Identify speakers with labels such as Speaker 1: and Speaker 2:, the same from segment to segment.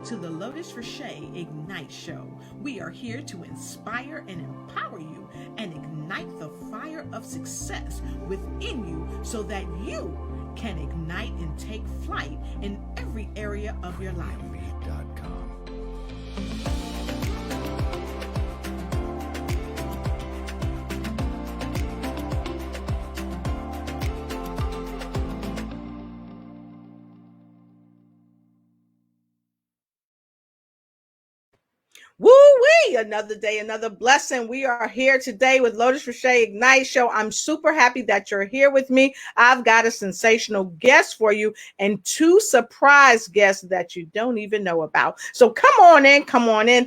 Speaker 1: to the Lotus Richey Ignite Show. We are here to inspire and empower you and ignite the fire of success within you so that you can ignite and take flight in every area of your life. Woo-wee! Another day, another blessing. We are here today with Lotus Richey Ignite Show. I'm super happy that you're here with me. I've got a sensational guest for you and two surprise guests that you don't even know about. So come on in,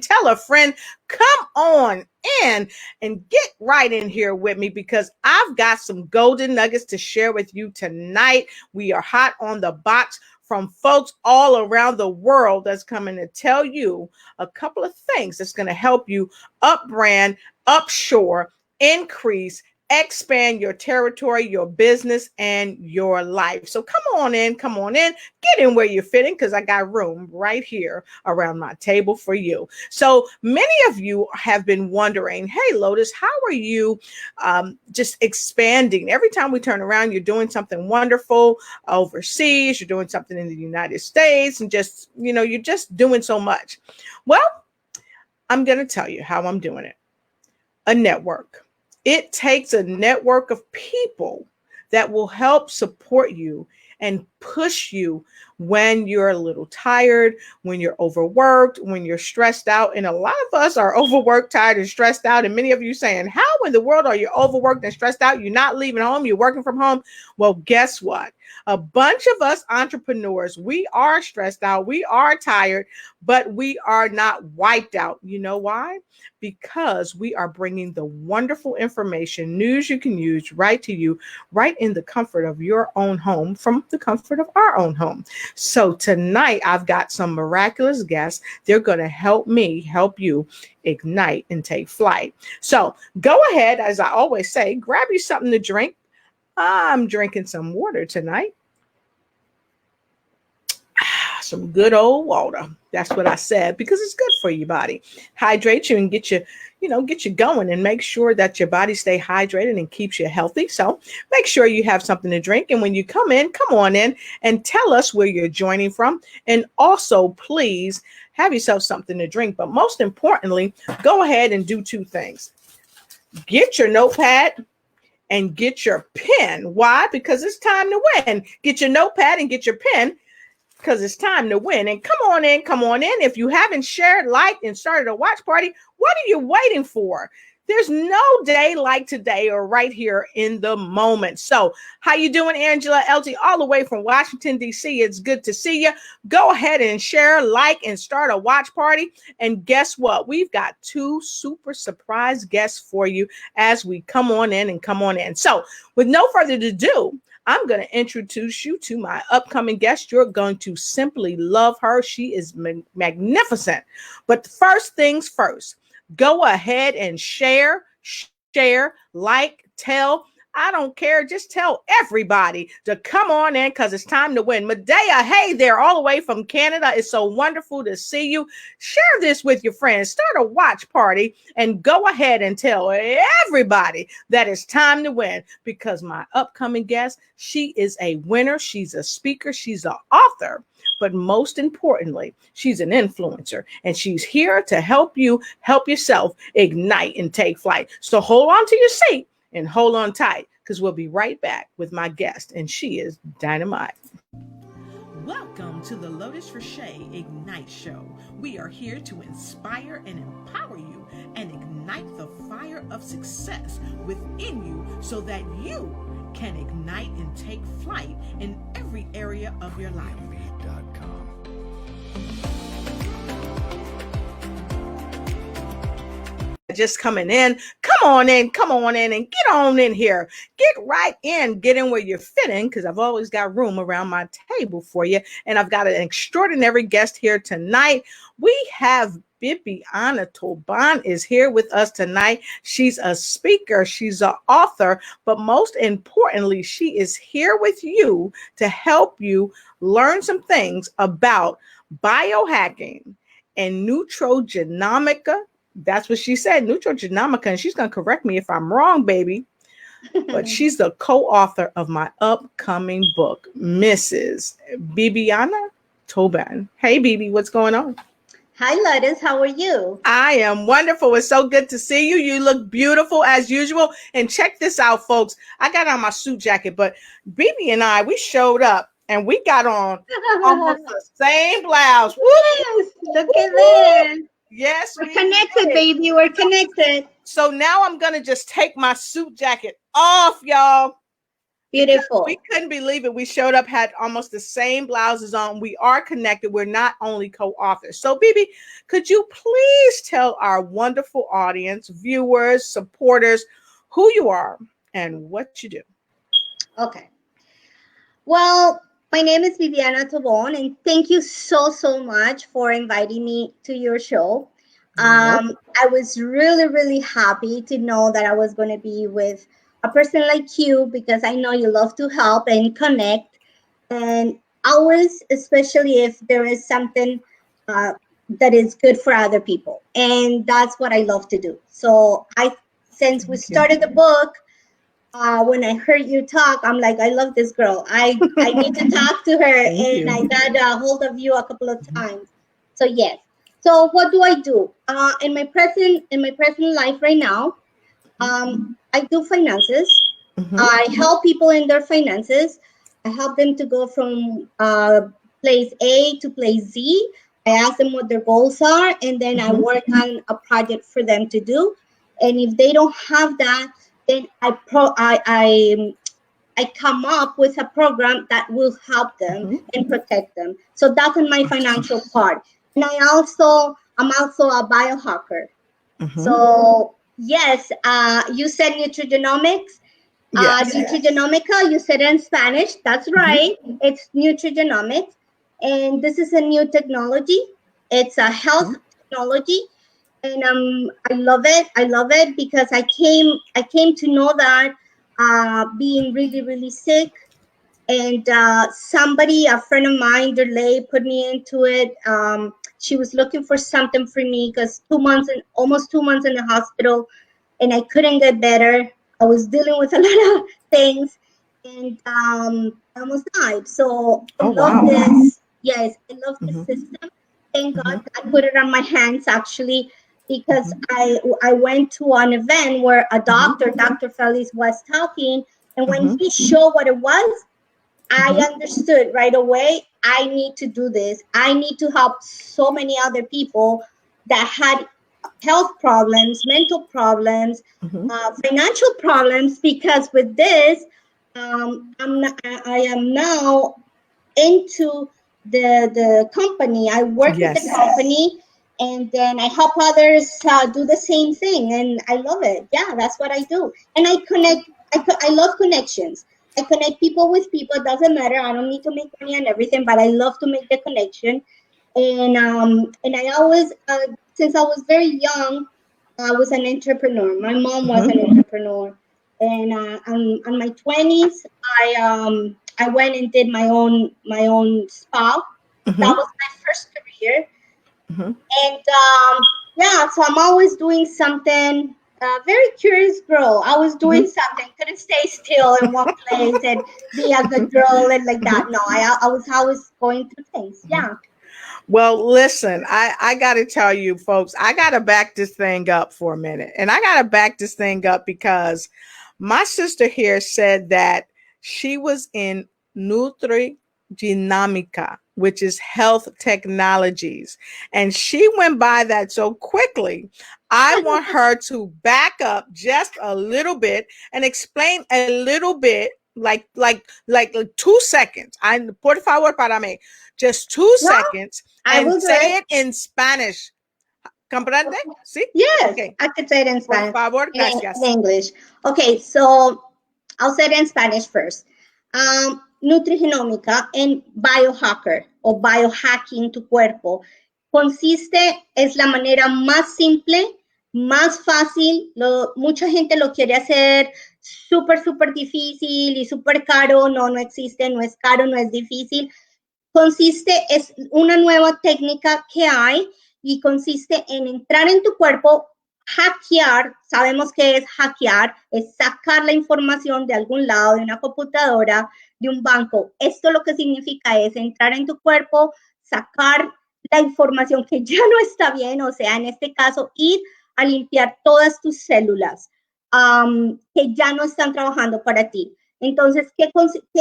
Speaker 1: tell a friend, come on in and get right in here with me because I've got some golden nuggets to share with you tonight. We are hot on the box from folks all around the world that's coming to tell you a couple of things that's going to help you up brand, upshore, increase, expand your territory, your business, and your life. So come on in, get in where you're fitting because I got room right here around my table for you. So many of you have been wondering, hey, Lotus, how are you just expanding? Every time we turn around, you're doing something wonderful overseas, you're doing something in the United States, and just, you're just doing so much. Well, I'm going to tell you how I'm doing it. A network. It takes a network of people that will help support you and push you when you're a little tired, when you're overworked, when you're stressed out. And a lot of us are overworked, tired, and stressed out. And many of you saying, how in the world are you overworked and stressed out? You're not leaving home. You're working from home. Well, guess what? A bunch of us entrepreneurs, we are stressed out. We are tired, but we are not wiped out. You know why? Because we are bringing the wonderful information, news you can use right to you, right in the comfort of your own home, from the comfort of our own home. So tonight, I've got some miraculous guests. They're going to help me help you ignite and take flight. So go ahead, as I always say, grab you something to drink. I'm drinking some water tonight. Some good old water. That's what I said, because it's good for your body. Hydrate you and get you going, and make sure that your body stay hydrated and keeps you healthy. So make sure you have something to drink. And when you come on in and tell us where you're joining from. And also, please have yourself something to drink. But most importantly, go ahead and do two things. Get your notepad and get your pen. Why? Because it's time to win. Get your notepad and get your pen, because it's time to win. And come on in. If you haven't shared, liked, and started a watch party, what are you waiting for? There's no day like today or right here in the moment. So how you doing, Angela LT, all the way from Washington, D.C.? It's good to see you. Go ahead and share, like, and start a watch party. And guess what? We've got two super surprise guests for you as we come on in. So with no further ado, I'm going to introduce you to my upcoming guest. You're going to simply love her. She is magnificent. But first things first, go ahead and share, like, tell. I don't care. Just tell everybody to come on in because it's time to win. Medea, hey there, all the way from Canada. It's so wonderful to see you. Share this with your friends. Start a watch party and go ahead and tell everybody that it's time to win, because my upcoming guest, she is a winner. She's a speaker. She's an author. But most importantly, she's an influencer, and she's here to help you help yourself ignite and take flight. So hold on to your seat and hold on tight, because we'll be right back with my guest, and she is dynamite. Welcome to the Lotus Richey Ignite Show. We are here to inspire and empower you and ignite the fire of success within you so that you can ignite and take flight in every area of your life. Just coming in, come on in and get on in here. Get right in, get in where you're fitting, because I've always got room around my table for you. And I've got an extraordinary guest here tonight. We have Bibiana Toban is here with us tonight. She's a speaker, she's an author, but most importantly, she is here with you to help you learn some things about biohacking, and neutrogenomica. That's what she said, neutrogenomica. And she's going to correct me if I'm wrong, baby. But she's the co-author of my upcoming book, Mrs. Bibiana Tobin. Hey, Bibi, what's going on?
Speaker 2: Hi, Lotus. How are you?
Speaker 1: I am wonderful. It's so good to see you. You look beautiful as usual. And check this out, folks. I got on my suit jacket, but Bibi and I, we showed up and we got on almost the same blouse.
Speaker 2: Yes, look at this.
Speaker 1: Yes,
Speaker 2: we're connected, baby. We're connected.
Speaker 1: So now I'm going to just take my suit jacket off, y'all.
Speaker 2: Beautiful.
Speaker 1: We couldn't believe it. We showed up, had almost the same blouses on. We are connected. We're not only co-authors. So, Bibi, could you please tell our wonderful audience, viewers, supporters, who you are and what you do?
Speaker 2: Okay. Well, my name is Viviana Tobon, and thank you so much for inviting me to your show. I was really happy to know that I was going to be with a person like you, because I know you love to help and connect, and always, especially if there is something that is good for other people, and that's what I love to do. So since we started the book, when I heard you talk, I'm like, I love this girl. I need to talk to her, and I got a hold of you a couple of times. So yes. So what do I do in my present life right now? I do finances. I help people in their finances. I help them to go from place A to place Z. I ask them what their goals are, and then I work on a project for them to do. And if they don't have that, then I come up with a program that will help them and protect them. So that's in my financial part. And I'm also a biohacker. So yes, you said nutrigenomics. Nutrigenomica, you said it in Spanish. That's right. It's nutrigenomics. And this is a new technology. It's a health technology. And I love it. I love it because I came to know that being really sick, and a friend of mine, Derlay, put me into it. She was looking for something for me because almost 2 months in the hospital, and I couldn't get better. I was dealing with a lot of things, and I almost died. So I love this. Yes, I love this system. Thank God I put it on my hands, actually, because I went to an event where a doctor, Dr. Feliz, was talking, and when he showed what it was, I understood right away, I need to do this. I need to help so many other people that had health problems, mental problems, financial problems, because with this, I am now into the company. I work with the company, and then I help others do the same thing, and I love it. Yeah, that's what I do. And I connect. I love connections. I connect people with people. It doesn't matter. I don't need to make money and everything, but I love to make the connection. And I always, since I was very young, I was an entrepreneur. My mom was an entrepreneur, and on my 20s, I went and did my own spa. That was my first career, and so I'm always doing something. Very curious girl. I was doing something. Couldn't stay still in one place and be a good girl and like that. No, I was always going through things. Yeah.
Speaker 1: Well, listen, I got to tell you, folks, I got to back this thing up for a minute. And I got to back this thing up because my sister here said that she was in nutrigenomica, which is health technologies. And she went by that so quickly. I want her to back up just a little bit and explain a little bit, like 2 seconds. Por favor, para mí. Just 2 seconds, and say it in Spanish. ¿Comprende? ¿Sí?
Speaker 2: Yes, I could say it in Spanish.
Speaker 1: Por favor, gracias.
Speaker 2: In English. Okay, so I'll say it in Spanish first. Nutrigenómica and biohacker o biohacking tu cuerpo es la manera más simple, más fácil. Mucha gente lo quiere hacer súper difícil y súper caro. No existe, no es caro, no es difícil. es una nueva técnica que hay y consiste en entrar en tu cuerpo, hackear, sabemos que es hackear, es sacar la información de algún lado, de una computadora, de un banco. Esto lo que significa es entrar en tu cuerpo, sacar la información que ya no está bien, o sea, en este caso, ir a limpiar todas tus células que ya no están trabajando para ti. Entonces, ¿qué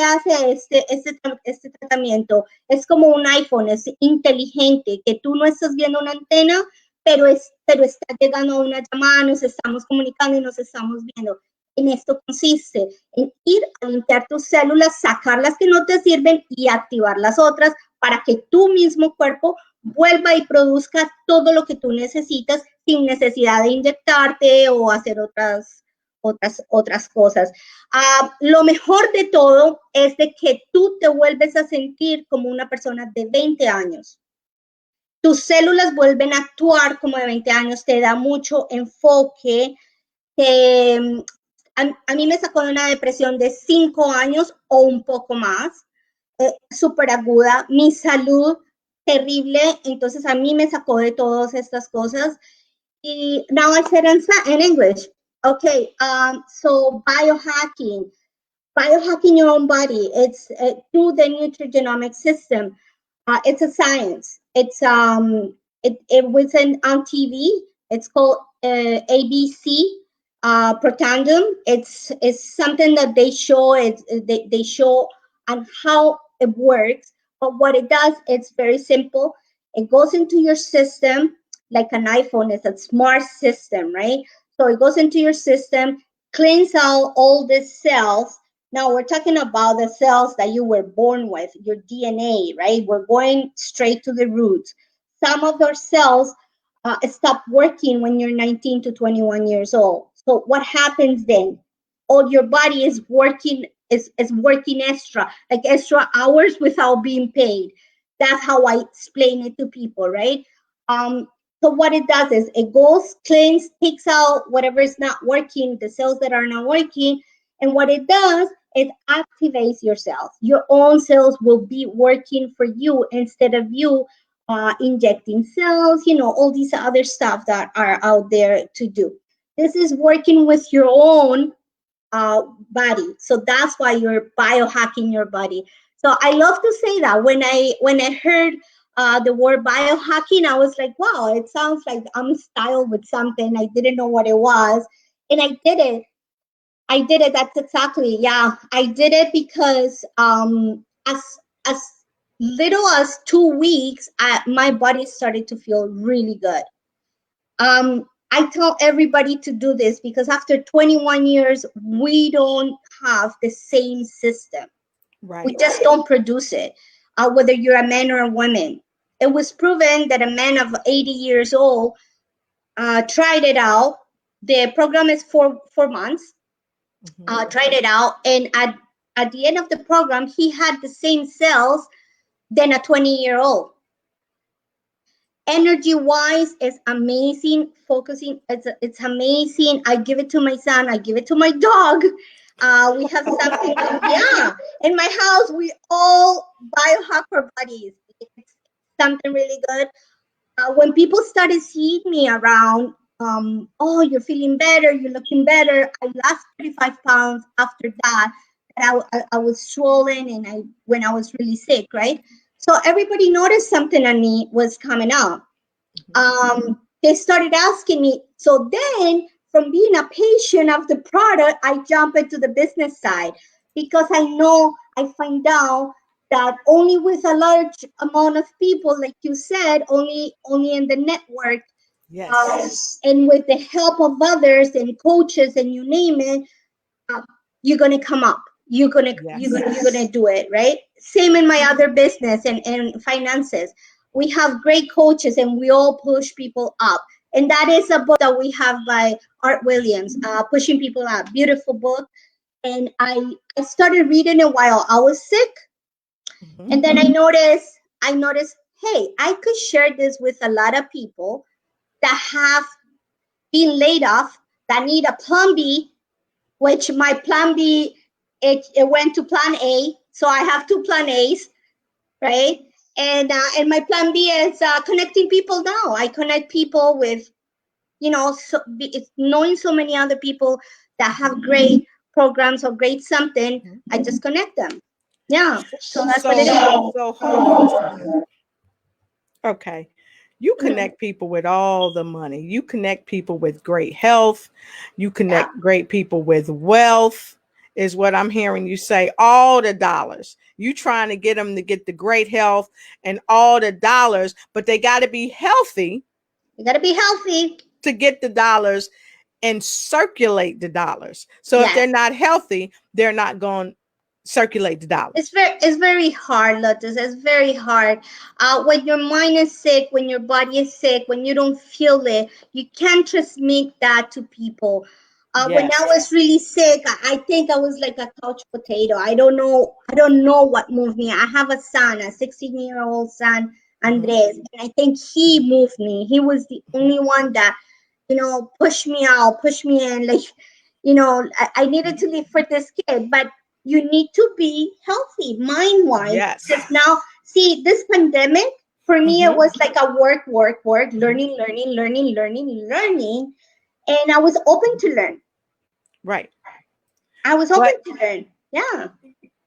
Speaker 2: hace este tratamiento? Es como un iPhone, es inteligente, que tú no estás viendo una antena, pero está llegando a una llamada, nos estamos comunicando y nos estamos viendo. En esto consiste, en ir a limpiar tus células, sacar las que no te sirven y activar las otras para que tu mismo cuerpo vuelva y produzca todo lo que tú necesitas sin necesidad de inyectarte o hacer otras cosas. Lo mejor de todo es de que tú te vuelves a sentir como una persona de 20 años. Tus células vuelven a actuar como de 20 años, te da mucho enfoque. A mí me sacó de una depresión de 5 años o un poco más, súper aguda, mi salud terrible, entonces a mí me sacó de todas estas cosas. Y now I said in English. Okay, so biohacking your own body. It's through the nutrigenomic system. It's a science. It was on TV. It's called ABC Protandum. It's something that they show. They show on how it works. But what it does, it's very simple. It goes into your system like an iPhone. It's a smart system, right? So it goes into your system, cleans out all the cells. Now we're talking about the cells that you were born with, your DNA, right? We're going straight to the roots. Some of those cells stop working when you're 19 to 21 years old. So what happens then? All your body is working working extra hours without being paid. That's how I explain it to people, right? So what it does is it goes, cleans, takes out whatever is not working, the cells that are not working, and what it does, it activates your cells. Your own cells will be working for you instead of you injecting cells, all these other stuff that are out there to do. This is working with your own body. So that's why you're biohacking your body. So I love to say that when I heard the word biohacking, I was like, wow, it sounds like I'm styled with something. I didn't know what it was. And I did it. That's exactly. Yeah. I did it because as little as 2 weeks, my body started to feel really good. I tell everybody to do this because after 21 years, we don't have the same system. Right. We just don't produce it, whether you're a man or a woman. It was proven that a man of 80 years old tried it out. The program is 4 months. Tried it out, and at the end of the program, he had the same cells than a 20-year-old. Energy-wise, it's amazing. Focusing, it's amazing. I give it to my son. I give it to my dog. We have something, yeah. In my house, we all biohack our bodies. It's something really good. When people started seeing me around, oh, you're feeling better, you're looking better. I lost 35 pounds after that. I was swollen and when I was really sick, right? So everybody noticed something on me was coming up. They started asking me. So then from being a patient of the product, I jump into the business side because I find out that only with a large amount of people, like you said, only in the network, yes, and with the help of others and coaches and you name it, you're gonna come up. You're gonna do it, right? Same in my other business and finances. We have great coaches and we all push people up. And that is a book that we have by Art Williams, Pushing People Up. Beautiful book. And I started reading it while I was sick. And then I noticed, hey, I could share this with a lot of people that have been laid off, that need a plan B, which my plan B, it went to plan A. So I have 2 plan A's. right? And my plan B is connecting people now. I connect people with, it's knowing so many other people that have great programs or great something. I just connect them. Yeah. So that's what it is.
Speaker 1: So hold on a second. Okay. You connect people with all the money. You connect people with great health. You connect great people with wealth, is what I'm hearing you say. All the dollars. You trying to get them to get the great health and all the dollars, but they got to be healthy.
Speaker 2: You got to be healthy
Speaker 1: to get the dollars and circulate the dollars. So if they're
Speaker 2: Yes.
Speaker 1: not healthy, they're not going to circulate the dollars.
Speaker 2: It's very hard, Lotus. It's very hard. When your mind is sick, when your body is sick, when you don't feel it, you can't transmit that to people. When I
Speaker 1: Yes.
Speaker 2: was really sick, I think I was like a couch potato. I don't know. I don't know what moved me. I have a son, a 16-year-old son,
Speaker 1: Mhm.
Speaker 2: Andres, and I think he moved me. He was the only one that, pushed me out, pushed me in. Like, I needed to live for this kid, but you need to be healthy mind wise, because
Speaker 1: Yes.
Speaker 2: now, see, this pandemic for me, it
Speaker 1: Mhm.
Speaker 2: was like a work, learning, and I was open to learn.
Speaker 1: Right.
Speaker 2: I was open
Speaker 1: But
Speaker 2: to learn. Yeah.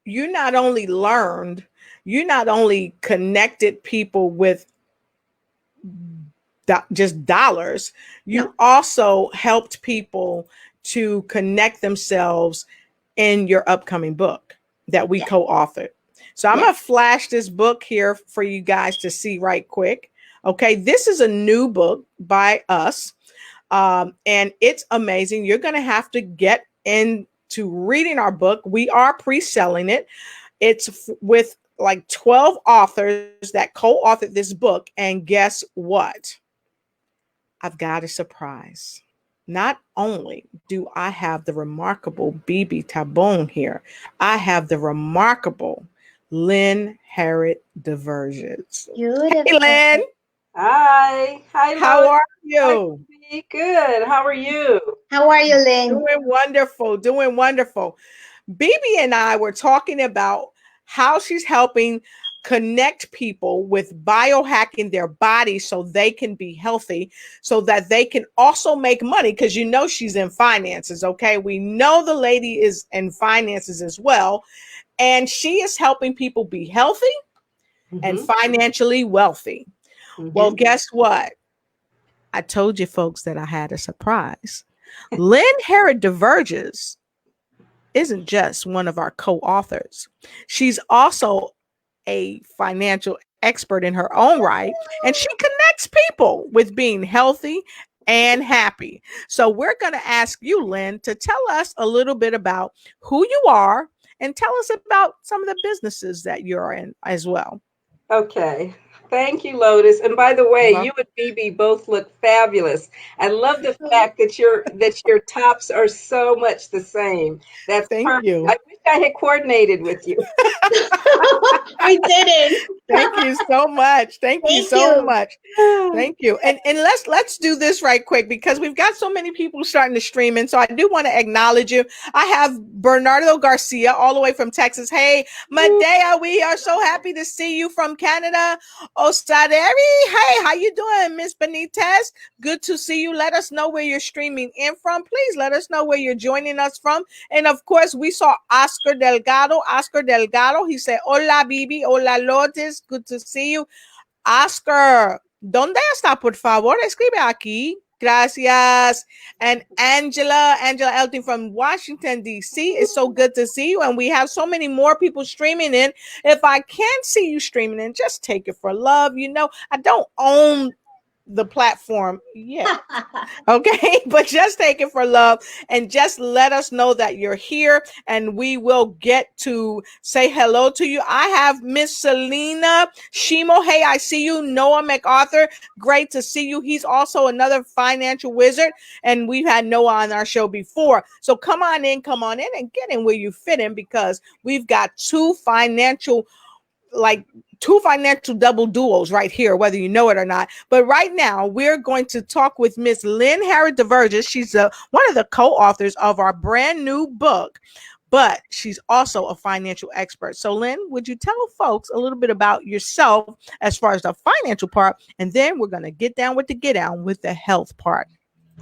Speaker 1: you not only learned, you not only connected people with just dollars, you
Speaker 2: No.
Speaker 1: also helped people to connect themselves in your upcoming book that we
Speaker 2: Yeah.
Speaker 1: co-authored. So I'm
Speaker 2: Yeah.
Speaker 1: going to flash this book here for you guys to see right quick. Okay, this is a new book by us, and it's amazing. You're going to have to get into reading our book. We are pre-selling it. It's with like 12 authors that co-authored this book, and guess what? I've got a surprise. Not only do I have the remarkable BB Tabone here, I have the remarkable Lynn Harriet Diversions. Hey,
Speaker 2: Beautiful.
Speaker 1: Lynn,
Speaker 3: Hi,
Speaker 1: how
Speaker 3: Lois.
Speaker 1: are
Speaker 3: Hi,
Speaker 1: you?
Speaker 3: Ruby. Good. How are you?
Speaker 2: How are you, Lynn?
Speaker 1: Doing wonderful, doing wonderful. BB and I were talking about how she's helping connect people with biohacking their bodies so they can be healthy, so that they can also make money. Because she's in finances. Okay, we know the lady is in finances as well, and she is helping people be healthy and
Speaker 3: Mm-hmm.
Speaker 1: financially wealthy. Well,
Speaker 3: Mm-hmm.
Speaker 1: guess what? I told you folks that I had a surprise. Lynn Herod Diverges isn't just one of our co-authors. She's also a financial expert in her own right, and she connects people with being healthy and happy. So we're going to ask you, Lynn, to tell us a little bit about who you are and tell us about some of the businesses that you're in as well.
Speaker 3: Okay. Thank you, Lotus. And by the way,
Speaker 1: Well,
Speaker 3: you and Phoebe both look fabulous. I love the fact that your tops are so much the same. That's
Speaker 1: thank
Speaker 3: perfect.
Speaker 1: you.
Speaker 3: I wish I had coordinated with you.
Speaker 2: We didn't.
Speaker 1: Thank you so much. Thank you
Speaker 2: Thank
Speaker 1: so
Speaker 2: you.
Speaker 1: much. Thank you. And let's do this right quick because we've got so many people starting to stream in. So I do want to acknowledge you. I have Bernardo Garcia all the way from Texas. Hey, Medea, we are so happy to see you from Canada. Osaderi, hey, how you doing, Miss Benitez? Good to see you. Let us know where you're streaming in from. Please let us know where you're joining us from. And of course, we saw Oscar Delgado. Oscar Delgado. He said, "Hola, Bibi. Hola, Lourdes. Good to see you." Oscar, ¿dónde está? Por favor, escribe aquí. Gracias. And Angela Elton from Washington, D.C. It's so good to see you. And we have so many more people streaming in. If I can't see you streaming in, just take it for love. I don't own the platform yet. Okay, but just take it for love and just let us know that you're here and we will get to say hello to you. I have Miss Selena Shimo. Hey, I see you. Noah MacArthur, great to see you. He's also another financial wizard, and we've had Noah on our show before. So come on in and get in where you fit in, because we've got two financial double duos right here, whether you know it or not. But right now, we're going to talk with Miss Lynn Harriet Diverges. She's one of the co-authors of our brand new book, but she's also a financial expert. So Lynn, would you tell folks a little bit about yourself as far as the financial part, and then we're going to get down with the health part.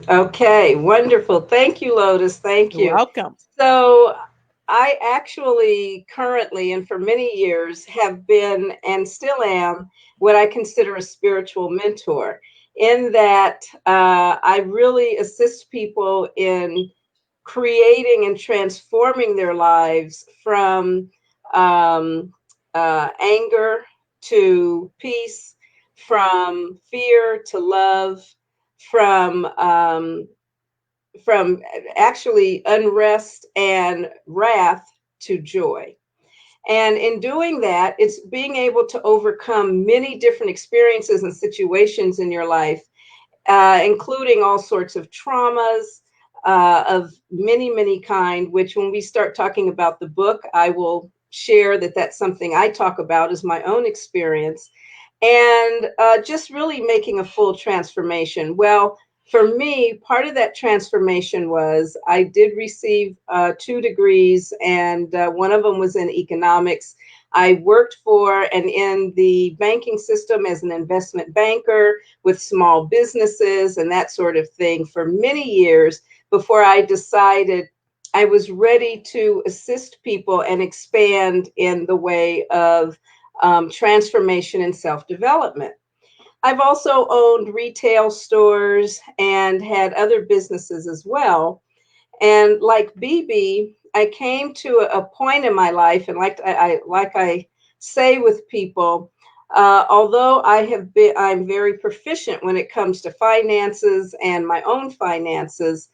Speaker 3: Okay, wonderful. Thank you, Lotus. Thank
Speaker 1: You're
Speaker 3: you.
Speaker 1: welcome.
Speaker 3: So I actually currently and for many years have been and still am what I consider a spiritual mentor, in that I really assist people in creating and transforming their lives from anger to peace, from fear to love, from from actually unrest and wrath to joy. And in doing that, it's being able to overcome many different experiences and situations in your life, including all sorts of traumas of many, many kind, which when we start talking about the book, I will share that that's something I talk about as my own experience, and just really making a full transformation. Well, for me, part of that transformation was I did receive 2 degrees, and one of them was in economics. I worked for and in the banking system as an investment banker with small businesses and that sort of thing for many years before I decided I was ready to assist people and expand in the way of transformation and self-development. I've also owned retail stores and had other businesses as well. And like BB, I came to a point in my life, and like I say with people, although I'm very proficient when it comes to finances and my own finances,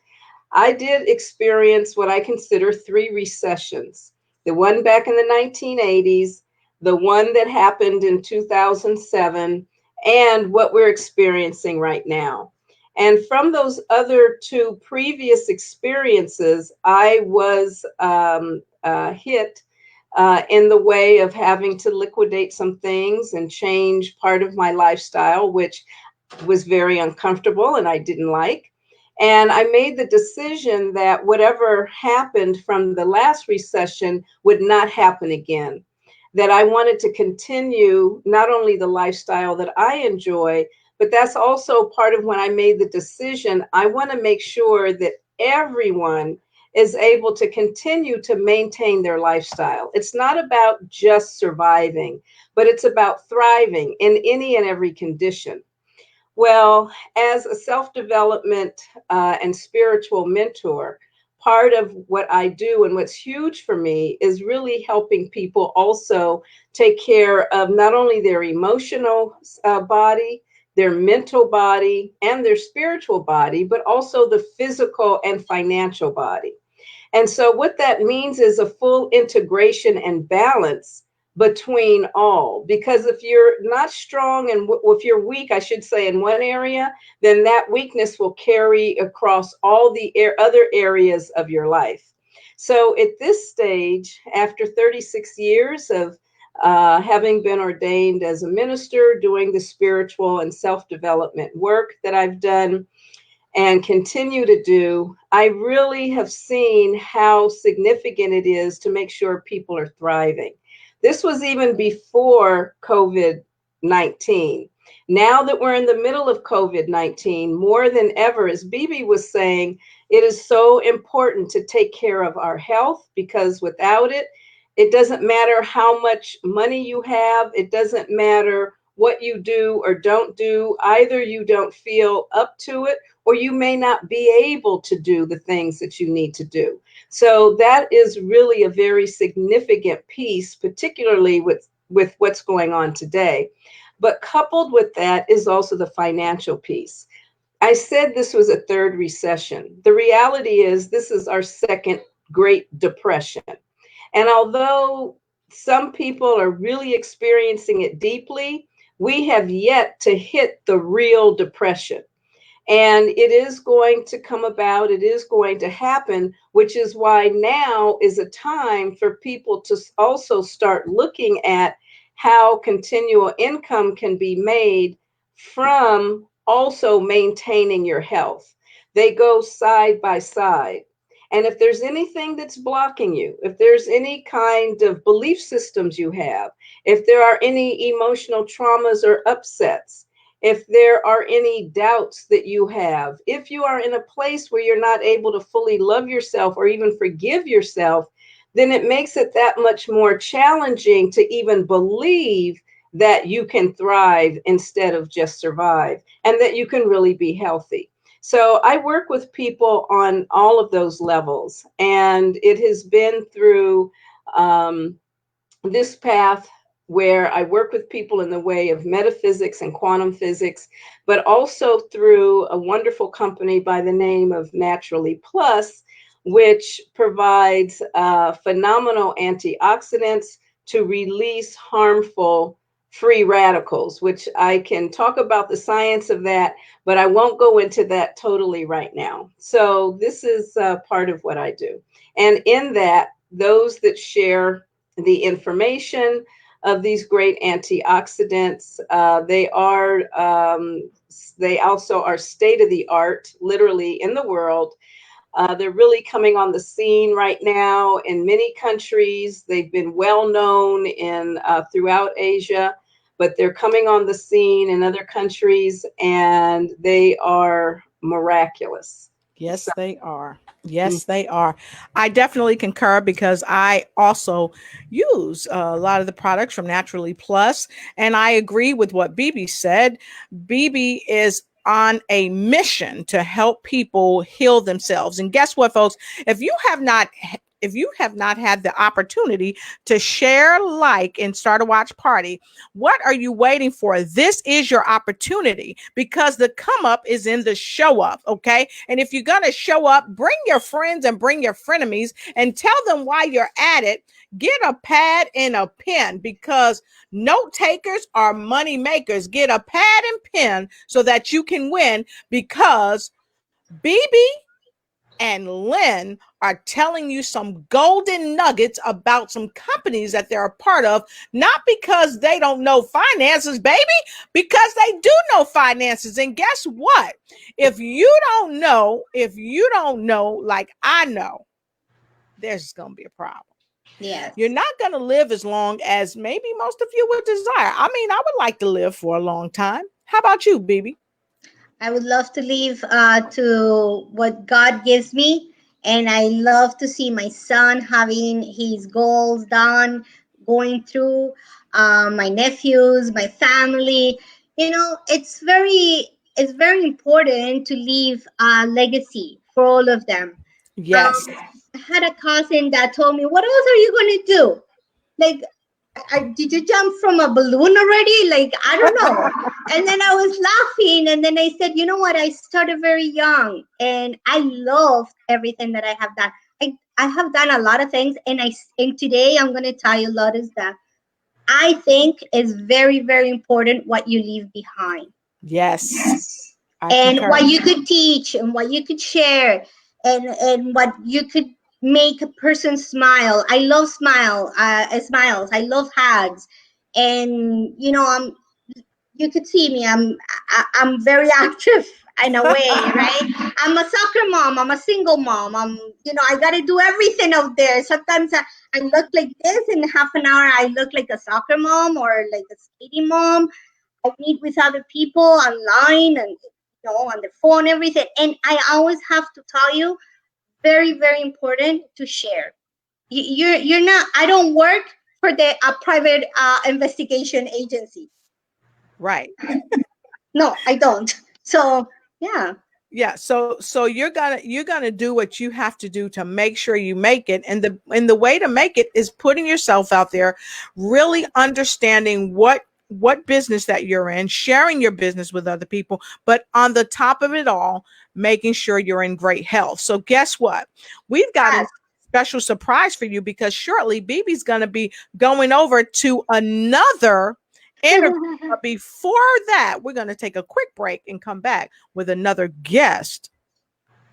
Speaker 3: I did experience what I consider 3 recessions. The one back in the 1980s, the one that happened in 2007, and what we're experiencing right now. And from those other 2 previous experiences, I was hit in the way of having to liquidate some things and change part of my lifestyle, which was very uncomfortable and I didn't like. And I made the decision that whatever happened from the last recession would not happen again. That I wanted to continue not only the lifestyle that I enjoy, but that's also part of when I made the decision. I want to make sure that everyone is able to continue to maintain their lifestyle. It's not about just surviving, but it's about thriving in any and every condition. Well, as a self-development and spiritual mentor, part of what I do and what's huge for me is really helping people also take care of not only their emotional body, their mental body, and their spiritual body, but also the physical and financial body. And so what that means is a full integration and balance between all. Because if you're not strong and if you're weak, I should say, in one area, then that weakness will carry across all the other areas of your life. So at this stage, after 36 years of having been ordained as a minister, doing the spiritual and self-development work that I've done, and continue to do, I really have seen how significant it is to make sure people are thriving. This was even before COVID-19. Now that we're in the middle of COVID-19, more than ever, as Bibi was saying, it is so important to take care of our health, because without it, it doesn't matter how much money you have. It doesn't matter what you do or don't do. Either you don't feel up to it, or you may not be able to do the things that you need to do. So that is really a very significant piece, particularly with what's going on today. But coupled with that is also the financial piece. I said this was a 3rd recession. The reality is this is our 2nd Great Depression. And although some people are really experiencing it deeply, we have yet to hit the real depression. And it is going to come about, it is going to happen, which is why now is a time for people to also start looking at how continual income can be made from also maintaining your health. They go side by side. And if there's anything that's blocking you, if there's any kind of belief systems you have, if there are any emotional traumas or upsets, if there are any doubts that you have, if you are in a place where you're not able to fully love yourself or even forgive yourself, then it makes it that much more challenging to even believe that you can thrive instead of just survive, and that you can really be healthy. So I work with people on all of those levels, and it has been through this path where I work with people in the way of metaphysics and quantum physics, but also through a wonderful company by the name of Naturally Plus, which provides phenomenal antioxidants to release harmful free radicals, which I can talk about the science of that, but I won't go into that totally right now. So this is part of what I do. And in that, those that share the information of these great antioxidants, they also are state of the art, literally, in the world. They're really coming on the scene right now in many countries. They've been well known in throughout Asia, but they're coming on the scene in other countries, and they are miraculous.
Speaker 1: Yes, they are. Yes, they are. I definitely concur because I also use a lot of the products from Naturally Plus, and I agree with what BB said. BB is on a mission to help people heal themselves. And guess what, folks? If you have not had the opportunity to share, like, and start a watch party, what are you waiting for? This is your opportunity, because the come up is in the show up. Okay. And if you're going to show up, bring your friends and bring your frenemies and tell them why you're at it. Get a pad and a pen, because note takers are money makers. Get a pad and pen so that you can win, because BB and Lynn are telling you some golden nuggets about some companies that they're a part of, not because they don't know finances, baby, because they do know finances. And guess what? If you don't know, like I know, there's going to be a problem.
Speaker 2: Yes.
Speaker 1: You're not going to live as long as maybe most of you would desire. I mean, I would like to live for a long time. How about you, BB?
Speaker 2: I would love to live to what God gives me. And I love to see my son having his goals done, going through my nephews, my family. You know, it's very important to leave a legacy for all of them.
Speaker 1: Yes.
Speaker 2: I had a cousin that told me, "What else are you going to do? Like, did you jump from a balloon already? Like, I don't know." And then I was laughing, and then I said, "You know what? I started very young, and I loved everything that I have done. I have done a lot of things, and today I'm going to tell you a lot is that I think is very, very important what you leave behind.
Speaker 1: Yes. I
Speaker 2: And
Speaker 1: concur.
Speaker 2: what you could teach and what you could share, and what you could make a person smile. I love smiles. I love hugs. And you know, you could see me, I'm very active in a way, right? I'm a soccer mom, I'm a single mom, I got to do everything out there. Sometimes I look like this, in half an hour I look like a soccer mom or like a skating mom. I meet with other people online, and on the phone, everything. And I always have to tell you, very, very important to share. You're not. I don't work for the private investigation agency.
Speaker 1: Right.
Speaker 2: No, I don't. So yeah.
Speaker 1: Yeah, so you're gonna do what you have to do to make sure you make it, and the way to make it is putting yourself out there, really understanding what business that you're in, sharing your business with other people, but on the top of it all, making sure you're in great health. So guess what? We've got a
Speaker 2: Yes.
Speaker 1: special surprise for you, because shortly BB's going to be going over to another interview. But before that, we're going to take a quick break and come back with another guest,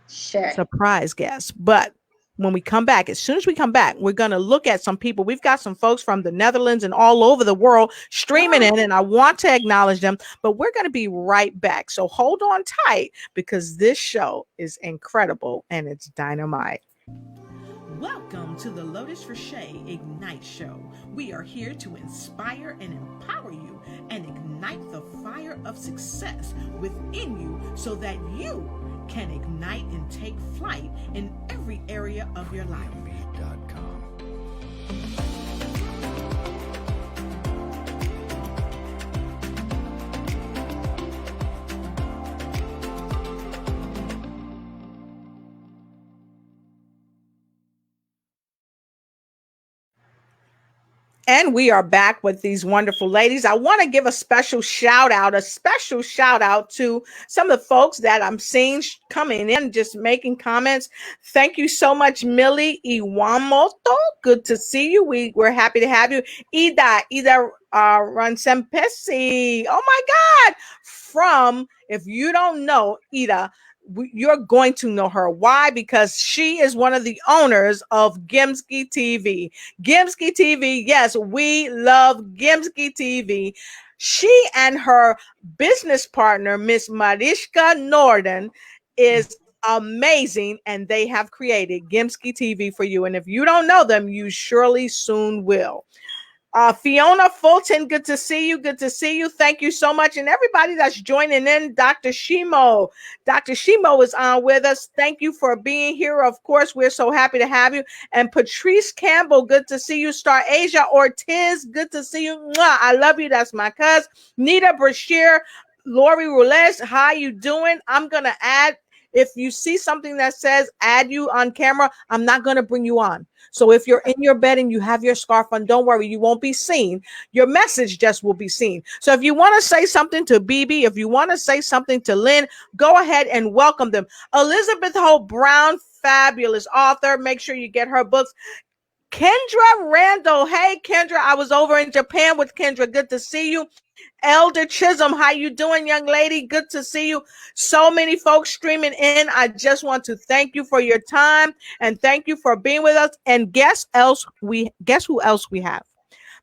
Speaker 2: Sure.
Speaker 1: surprise guest. But when we come back, as soon as we come back, we're going to look at some people. We've got some folks from the Netherlands and all over the world streaming in, and I want to acknowledge them, but we're going to be right back. So hold on tight, because this show is incredible and it's dynamite. Welcome to the Lotus Richey Ignite Show. We are here to inspire and empower you and ignite the fire of success within you so that you can ignite and take flight in every area of your life. And we are back with these wonderful ladies. I want to give a special shout out to some of the folks that I'm seeing coming in, just making comments. Thank you so much, Millie Iwamoto. Good to see you. We're happy to have you. Ida Ransempesi. Oh my God. If you don't know Ida, you're going to know her. Why? Because she is one of the owners of Gimski TV. Gimski TV, yes, we love Gimski TV. She and her business partner, Miss Mariska Norden, is amazing, and they have created Gimski TV for you. And if you don't know them, you surely soon will. Fiona Fulton, good to see you. Good to see you. Thank you so much. And everybody that's joining in, Dr. Shimo. Dr. Shimo is on with us. Thank you for being here. Of course, we're so happy to have you. And Patrice Campbell, good to see you. Star Asia Ortiz, good to see you. Mwah, I love you. That's my cousin. Nita Brashear, Lori Roules, how you doing? I'm going to add, if you see something that says add you on camera, I'm not going to bring you on. So if you're in your bed and you have your scarf on, don't worry, you won't be seen. Your message just will be seen. So if you want to say something to BB, if you want to say something to Lynn, go ahead and welcome them. Elizabeth Hope Brown, fabulous author. Make sure you get her books. Kendra Randall. Hey, Kendra, I was over in Japan with Kendra. Good to see you. Elder Chisholm, how you doing, young lady? Good to see you. So many folks streaming in. I just want to thank you for your time and thank you for being with us. And guess who else we have?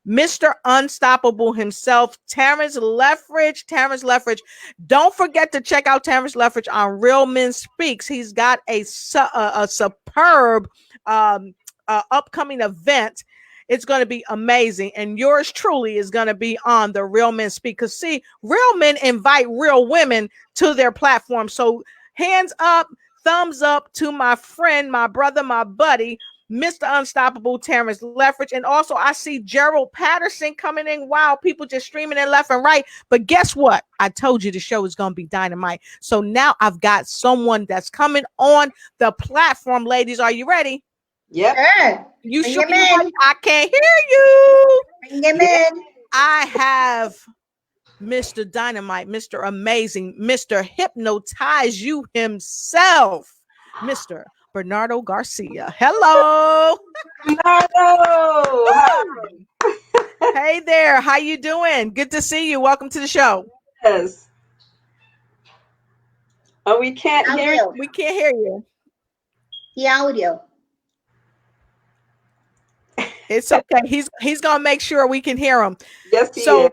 Speaker 1: Mr. Unstoppable himself, Terrence Leffridge. Terrence Leffridge. Don't forget to check out Terrence Leffridge on Real Men Speaks. He's got a superb upcoming event. It's going to be amazing. And yours truly is going to be on the Real Men Speak. Because see, real men invite real women to their platform. So hands up, thumbs up to my friend, my brother, my buddy, Mr. Unstoppable Terrence Leffridge. And also I see Gerald Patterson coming in. Wow, people just streaming in left and right. But guess what? I told you the show is going to be dynamite. So now I've got someone that's coming on the platform. Ladies, are you ready?
Speaker 3: Yep.
Speaker 2: Sure.
Speaker 1: You sure? I can't hear you.
Speaker 2: Bring him in.
Speaker 1: I have Mr. Dynamite, Mr. Amazing, Mr. Hypnotize You himself, Mr. Bernardo Garcia. Hello.
Speaker 3: Bernardo.
Speaker 1: Hey there. How you doing? Good to see you. Welcome to the show.
Speaker 3: Yes. Oh, we can't hear you.
Speaker 1: We can't hear you.
Speaker 2: The audio.
Speaker 1: It's okay. He's gonna make sure we can hear him.
Speaker 3: Yes, he
Speaker 1: so
Speaker 3: is.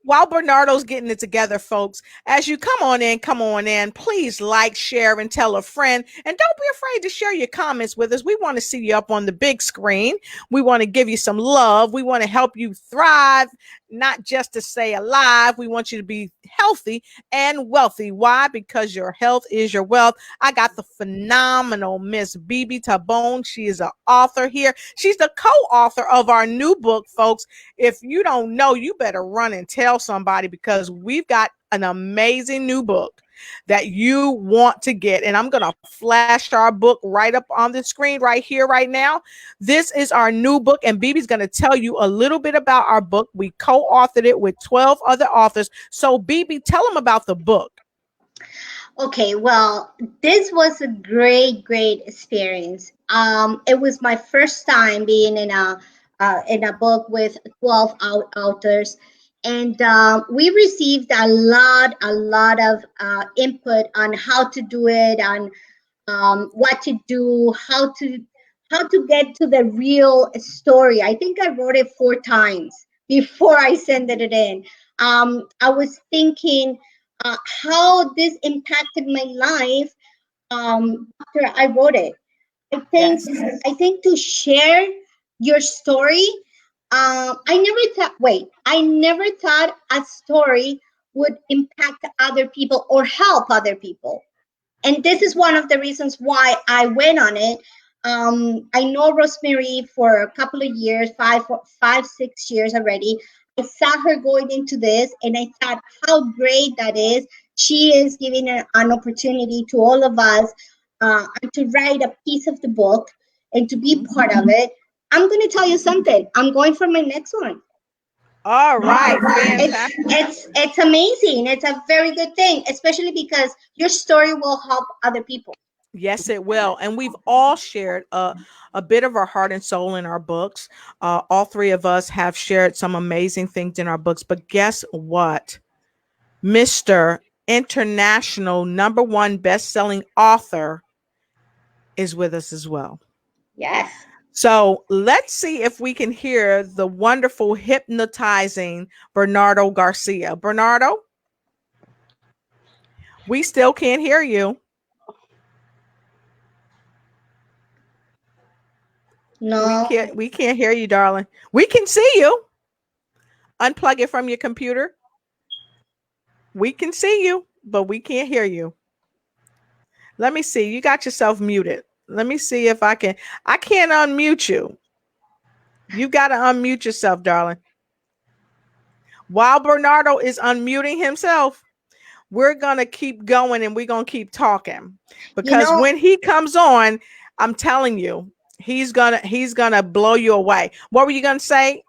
Speaker 1: While Bernardo's getting it together, folks, as you come on in, please like, share, and tell a friend. And don't be afraid to share your comments with us. We want to see you up on the big screen. We want to give you some love. We want to help you thrive, not just to stay alive. We want you to be healthy and wealthy. Why? Because your health is your wealth. I got the phenomenal Miss BB Tabone. She is an author here. She's the co-author of our new book, folks. If you don't know, you better run and tell somebody, because we've got an amazing new book that you want to get. And I'm going to flash our book right up on the screen right here, right now. This is our new book, and BB's going to tell you a little bit about our book. We co-authored it with 12 other authors. So BB, tell them about the book.
Speaker 2: Okay, well, this was a great experience. It was my first time being in a book with 12 authors, and we received a lot of input on how to do it, on what to do, how to get to the real story. I think I wrote it 4 times before I sent it in. I was thinking how this impacted my life after I wrote it.
Speaker 1: Yes.
Speaker 2: I think to share your story, I never thought a story would impact other people or help other people. And this is one of the reasons why I went on it. I know Rosemary for a couple of years, 6 years already. I saw her going into this, and I thought how great that is. She is giving an opportunity to all of us and to write a piece of the book and to be part of it. I'm going to tell you something. I'm going for my next one.
Speaker 1: All right. Fantastic.
Speaker 2: It's amazing. It's a very good thing, especially because your story will help other people.
Speaker 1: Yes, it will. And we've all shared a bit of our heart and soul in our books. All three of us have shared some amazing things in our books. But guess what? Mr. International #1 best-selling author is with us as well.
Speaker 2: Yes.
Speaker 1: So let's see if we can hear the wonderful, hypnotizing Bernardo Garcia. Bernardo, we still can't hear you.
Speaker 2: No.
Speaker 1: We can't hear you, darling. We can see you. Unplug it from your computer. We can see you, but we can't hear you. Let me see. You got yourself muted. Let me see if I can't unmute you. You got to unmute yourself, darling. While Bernardo is unmuting himself, we're going to keep going and we're going to keep talking. Because when he comes on, I'm telling you, he's going to blow you away. What were you going to say?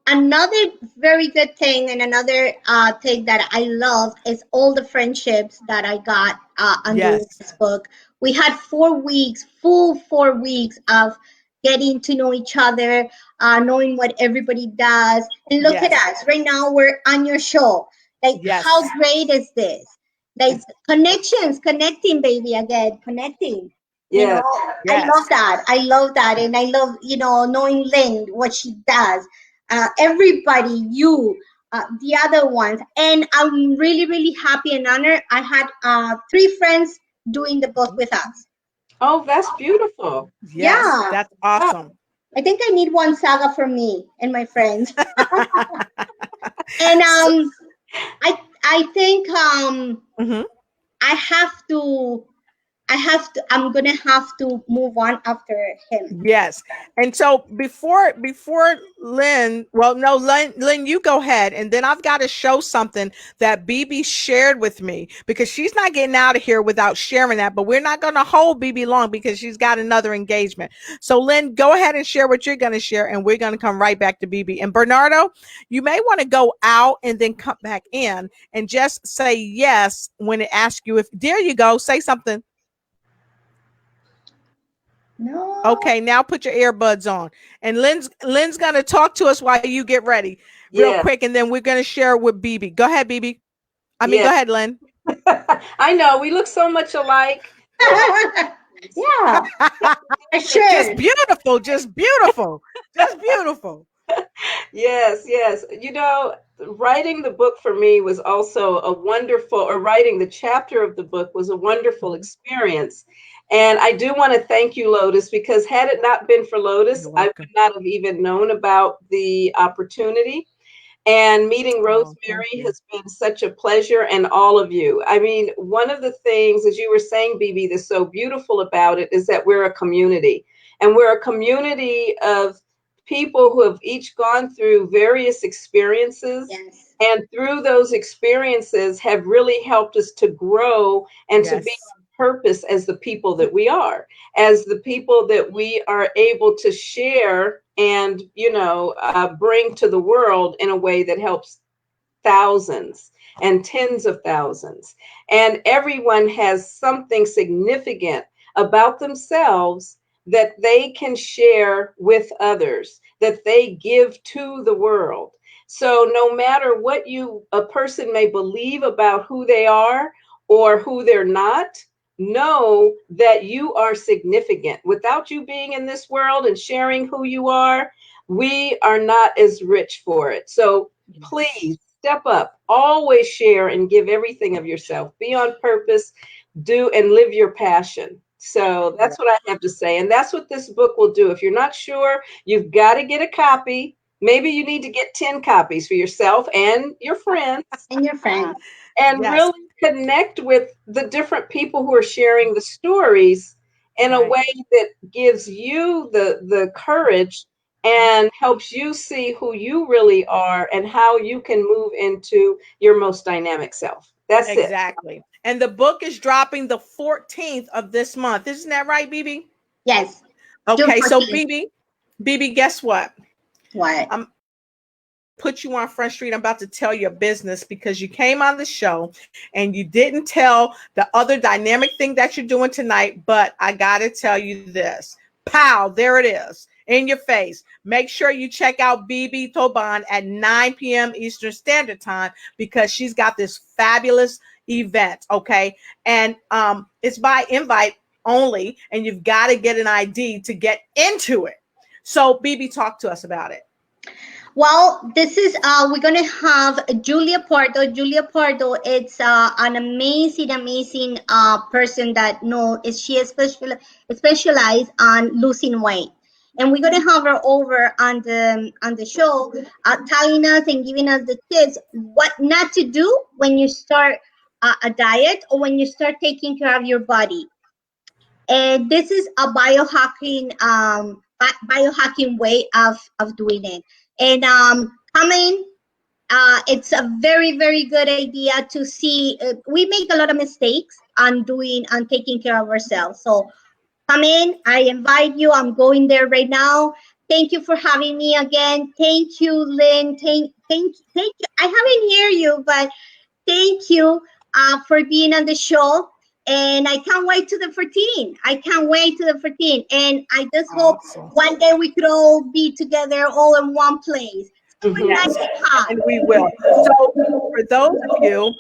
Speaker 2: Another very good thing and another thing that I love is all the friendships that I got under this book. We had 4 weeks, full 4 weeks of getting to know each other, knowing what everybody does. And look at us. Right now we're on your show. Like, how great is this? Like, connecting, baby, again, connecting. You know, I love that. I love that. And I love, knowing Lynn, what she does. Everybody, the other ones. And I'm really, really happy and honored. I had 3 friends doing the book with us.
Speaker 3: Oh, that's beautiful.
Speaker 1: Yes, that's awesome.
Speaker 2: I think I need one saga for me and my friends. And I think I'm gonna have to move on after him.
Speaker 1: Yes. And so before Lynn, well, no, Lynn, you go ahead. And then I've got to show something that BB shared with me, because she's not getting out of here without sharing that. But we're not going to hold BB long because she's got another engagement. So Lynn, go ahead and share what you're going to share, and we're going to come right back to BB. And Bernardo, you may want to go out and then come back in and just say yes when it asks you if, there you go, say something.
Speaker 2: No.
Speaker 1: Okay, now put your earbuds on. And Lynn's going to talk to us while you get ready real quick, and then we're going to share with BB. Go ahead, BB. Go ahead, Lynn.
Speaker 3: I know, we look so much alike.
Speaker 2: Yeah. Sure.
Speaker 1: Just beautiful, just beautiful, just beautiful.
Speaker 3: Yes. Writing the book for me was also writing the chapter of the book was a wonderful experience. And I do want to thank you, Lotus, because had it not been for Lotus, I would not have even known about the opportunity. And meeting Rosemary has been such a pleasure, and all of you. I mean, one of the things, as you were saying, BB, that's so beautiful about it is that we're a community. And we're a community of people who have each gone through various experiences.
Speaker 2: Yes.
Speaker 3: And through those experiences have really helped us to grow and to be on purpose as the people that we are, as the people that we are able to share and, bring to the world in a way that helps thousands and tens of thousands. And everyone has something significant about themselves that they can share with others, that they give to the world. So no matter what a person may believe about who they are or who they're not, know that you are significant. Without you being in this world and sharing who you are, we are not as rich for it. So please step up, always share and give everything of yourself. Be on purpose, do and live your passion. So that's what I have to say. And that's what this book will do. If you're not sure, you've got to get a copy. Maybe you need to get 10 copies for yourself and your friends.
Speaker 2: And your friends.
Speaker 3: And
Speaker 1: Yes.
Speaker 3: really connect with the different people who are sharing the stories in a way that gives you the courage and helps you see who you really are and how you can move into your most dynamic self. That's it.
Speaker 1: Exactly. And the book is dropping the 14th of this month. Isn't that right, BB?
Speaker 2: Yes. June
Speaker 1: Okay, so
Speaker 2: 14th.
Speaker 1: BB, guess what?
Speaker 2: What?
Speaker 1: I'm put you on Front Street. I'm about to tell your business because you came on the show and you didn't tell the other dynamic thing that you're doing tonight. But I got to tell you this. Pow, there it is in your face. Make sure you check out BB Toban at 9 p.m. Eastern Standard Time because she's got this fabulous event. Okay. And it's by invite only, and you've got to get an ID to get into it. So BB, talk to us about it.
Speaker 2: Well, this is we're gonna have Julia Pardo. Julia Pardo, it's an amazing person that she is specialized on losing weight, and we're gonna have her over on the show, telling us and giving us the tips what not to do when you start a diet or when you start taking care of your body. And this is a biohacking way of doing it. And coming, it's a very good idea to see. We make a lot of mistakes on taking care of ourselves. So come in. I invite you. I'm going there right now. Thank you for having me again. Thank you, Lynn. Thank you. I haven't heard you, but thank you for being on the show. And I can't wait to the 14. I can't wait to the 14. And I just hope
Speaker 1: Awesome.
Speaker 2: one day we could all be together all in one place.
Speaker 1: Yes, and we will. So for those of you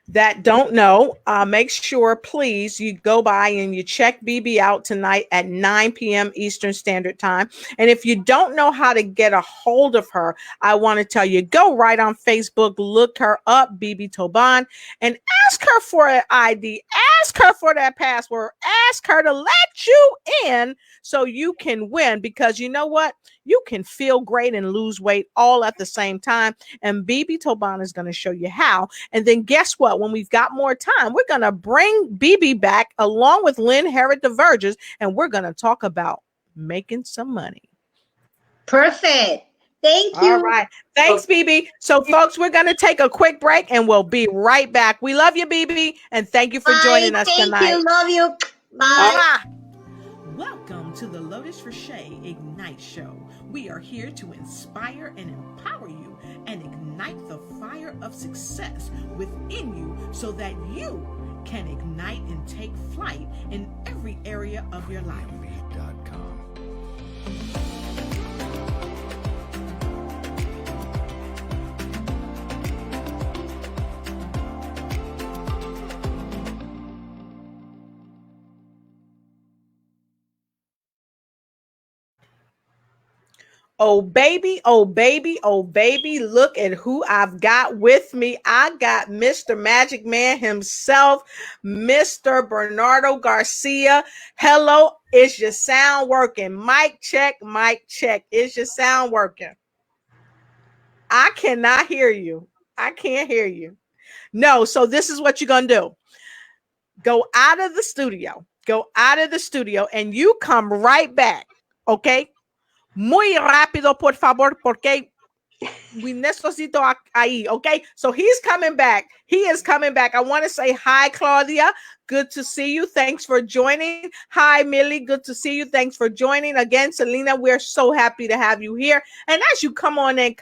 Speaker 1: that don't know, make sure, please, you go by and you check BB out tonight at 9 p.m. Eastern Standard Time. And if you don't know how to get a hold of her, I want to tell you, go right on Facebook, look her up, BB Toban, and ask her for an ID, ask her for that password, ask her to let you in so you can win. Because you know what? You can feel great and lose weight all at the same time. And BB Toban is going to show you how. And then guess what? When we've got more time, we're going to bring BB back along with Lynn Herod the Verges, and we're going to talk about making some money.
Speaker 2: Perfect. Thank you.
Speaker 1: All right. Thanks, BB. So, folks, we're going to take a quick break and we'll be right back. We love you, BB, and thank you for joining us tonight.
Speaker 2: Thank you. Love you. Bye.
Speaker 1: Welcome to the Lotus Frichet Ignite Show. We are here to inspire and empower you and ignite the fire of success within you so that you can ignite and take flight in every area of your life. Oh, baby, oh, baby, oh, baby, look at who I've got with me. I got Mr. Magic Man himself, Mr. Bernardo Garcia. Hello, is your sound working? Mic check, mic check. Is your sound working? I cannot hear you. I can't hear you. No, so this is what you're going to do. Go out of the studio. Go out of the studio and you come right back, okay? Muy rápido, por favor, porque we necesito ahí, okay? So he's coming back. He is coming back. I want to say hi, Claudia. Good to see you. Thanks for joining. Hi, Millie. Good to see you. Thanks for joining. Again, Selena, we're so happy to have you here. And as you come on in,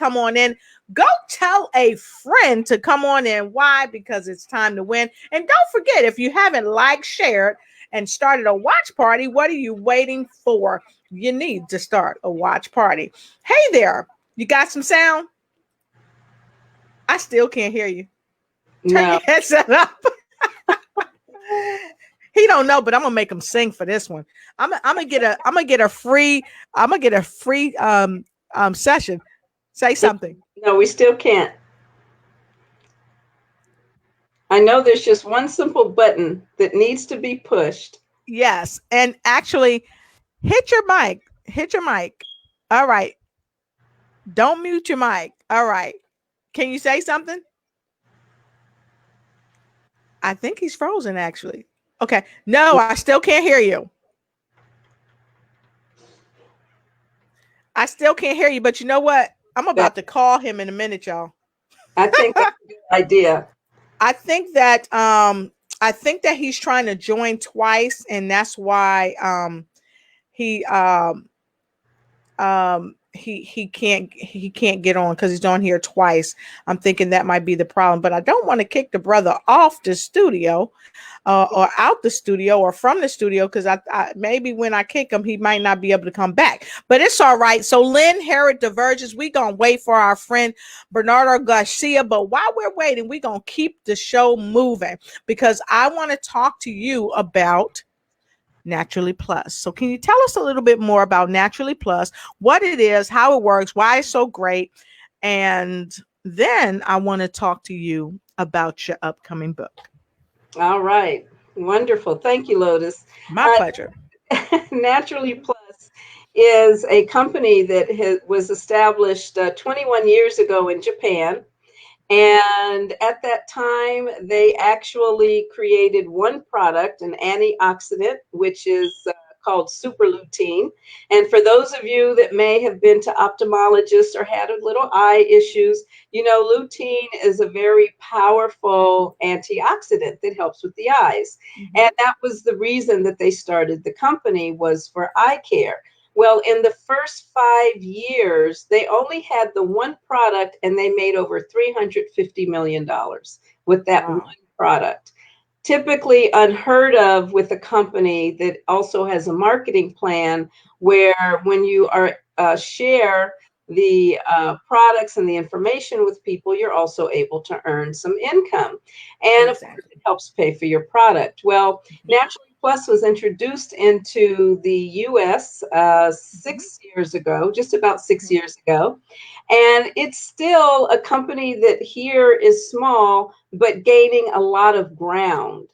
Speaker 1: go tell a friend to come on in. Why? Because it's time to win. And don't forget, if you haven't liked, shared, and started a watch party, what are you waiting for? You need to start a watch party. Hey there. You got some sound? I still can't hear you. Turn your headset up. He don't know, but I'm gonna make him sing for this one. I'm gonna get a free session. Say something.
Speaker 3: No, we still can't. I know there's just one simple button that needs to be pushed
Speaker 1: Yes. And actually, hit your mic. Hit your mic. All right. Don't mute your mic. All right. Can you say something? I think he's frozen, actually. Okay. No, I still can't hear you. I still can't hear you, but you know what? I'm
Speaker 3: That
Speaker 1: about to call him in a minute, y'all.
Speaker 3: I think that's a good idea.
Speaker 1: I think that he's trying to join twice, and that's why he he can't get on because he's on here twice. I'm thinking that might be the problem, but I don't want to kick the brother off the studio or out the studio or from the studio, because I maybe when I kick him he might not be able to come back, but it's all right. So Lynn Herod Divergence, we gonna wait for our friend Bernardo Garcia, but while we're waiting, we gonna keep the show moving because I want to talk to you about Naturally Plus. So can you tell us a little bit more about Naturally Plus, what it is, how it works, why it's so great? And then I want to talk to you about your upcoming book.
Speaker 3: All right. Wonderful. Thank you, Lotus.
Speaker 1: My pleasure.
Speaker 3: Naturally Plus is a company that was established 21 years ago in Japan. And at that time, they actually created one product, an antioxidant, which is called super lutein. And for those of you that may have been to ophthalmologists or had a little eye issues, you know, lutein is a very powerful antioxidant that helps with the eyes. And that was the reason that they started the company, was for eye care. Well, in the first 5 years, they only had the one product and they made over $350 million with that one product. Typically unheard of with a company that also has a marketing plan where when you are share the products and the information with people, you're also able to earn some income. And of course, it helps pay for your product. Well, Naturally Plus was introduced into the US 6 years ago, just about 6 years ago. And it's still a company that here is small, but gaining a lot of ground.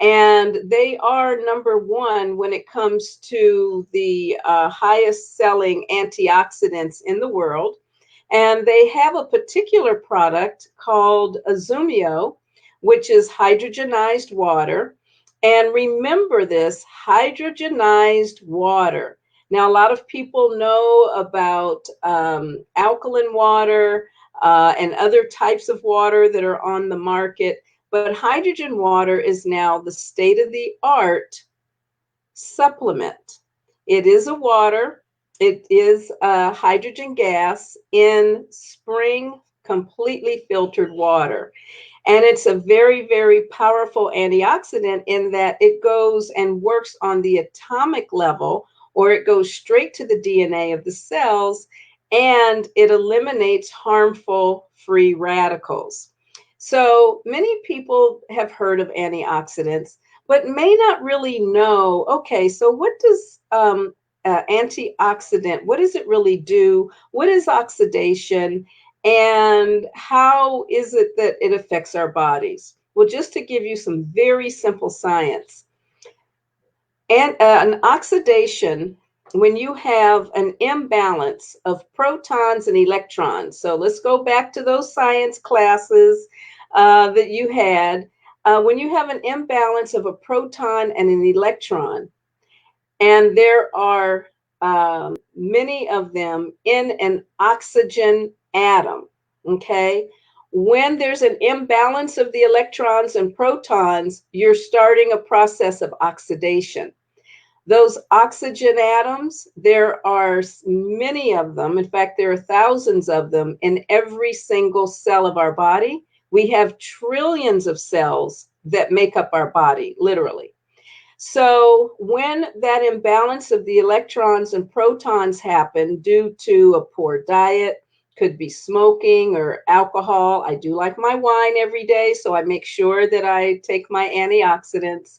Speaker 3: And they are number one when it comes to the highest selling antioxidants in the world. And they have a particular product called Azumio, which is hydrogenized water. And remember this, hydrogenized water. Now, a lot of people know about alkaline water and other types of water that are on the market, but hydrogen water is now the state of the art supplement. It is a water, it is a hydrogen gas in spring, completely filtered water. And it's a very, very powerful antioxidant in that it goes and works on the atomic level, or it goes straight to the DNA of the cells, and it eliminates harmful free radicals. So many people have heard of antioxidants, but may not really know, okay, so what does antioxidant, what does it really do? What is oxidation? And how is it that it affects our bodies? Well, just to give you some very simple science, and an oxidation, when you have an imbalance of protons and electrons. So let's go back to those science classes that you had. When you have an imbalance of a proton and an electron, and there are many of them in an oxygen atom, okay? When there's an imbalance of the electrons and protons, you're starting a process of oxidation. Those oxygen atoms, there are many of them. In fact, there are thousands of them in every single cell of our body. We have trillions of cells that make up our body, literally. So when that imbalance of the electrons and protons happen due to a poor diet, could be smoking or alcohol. I do like my wine every day, so I make sure that I take my antioxidants.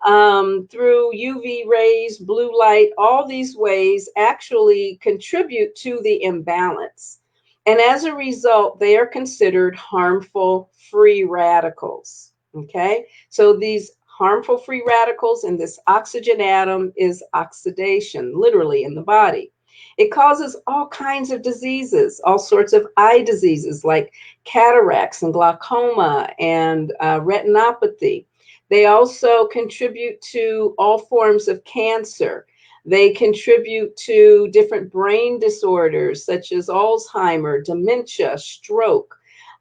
Speaker 3: Through UV rays, blue light, all these ways actually contribute to the imbalance. And as a result, they are considered harmful free radicals. Okay, so these harmful free radicals, and this oxygen atom is oxidation, literally in the body. It causes all kinds of diseases, all sorts of eye diseases like cataracts and glaucoma and retinopathy. They also contribute to all forms of cancer. They contribute to different brain disorders such as Alzheimer, dementia, stroke.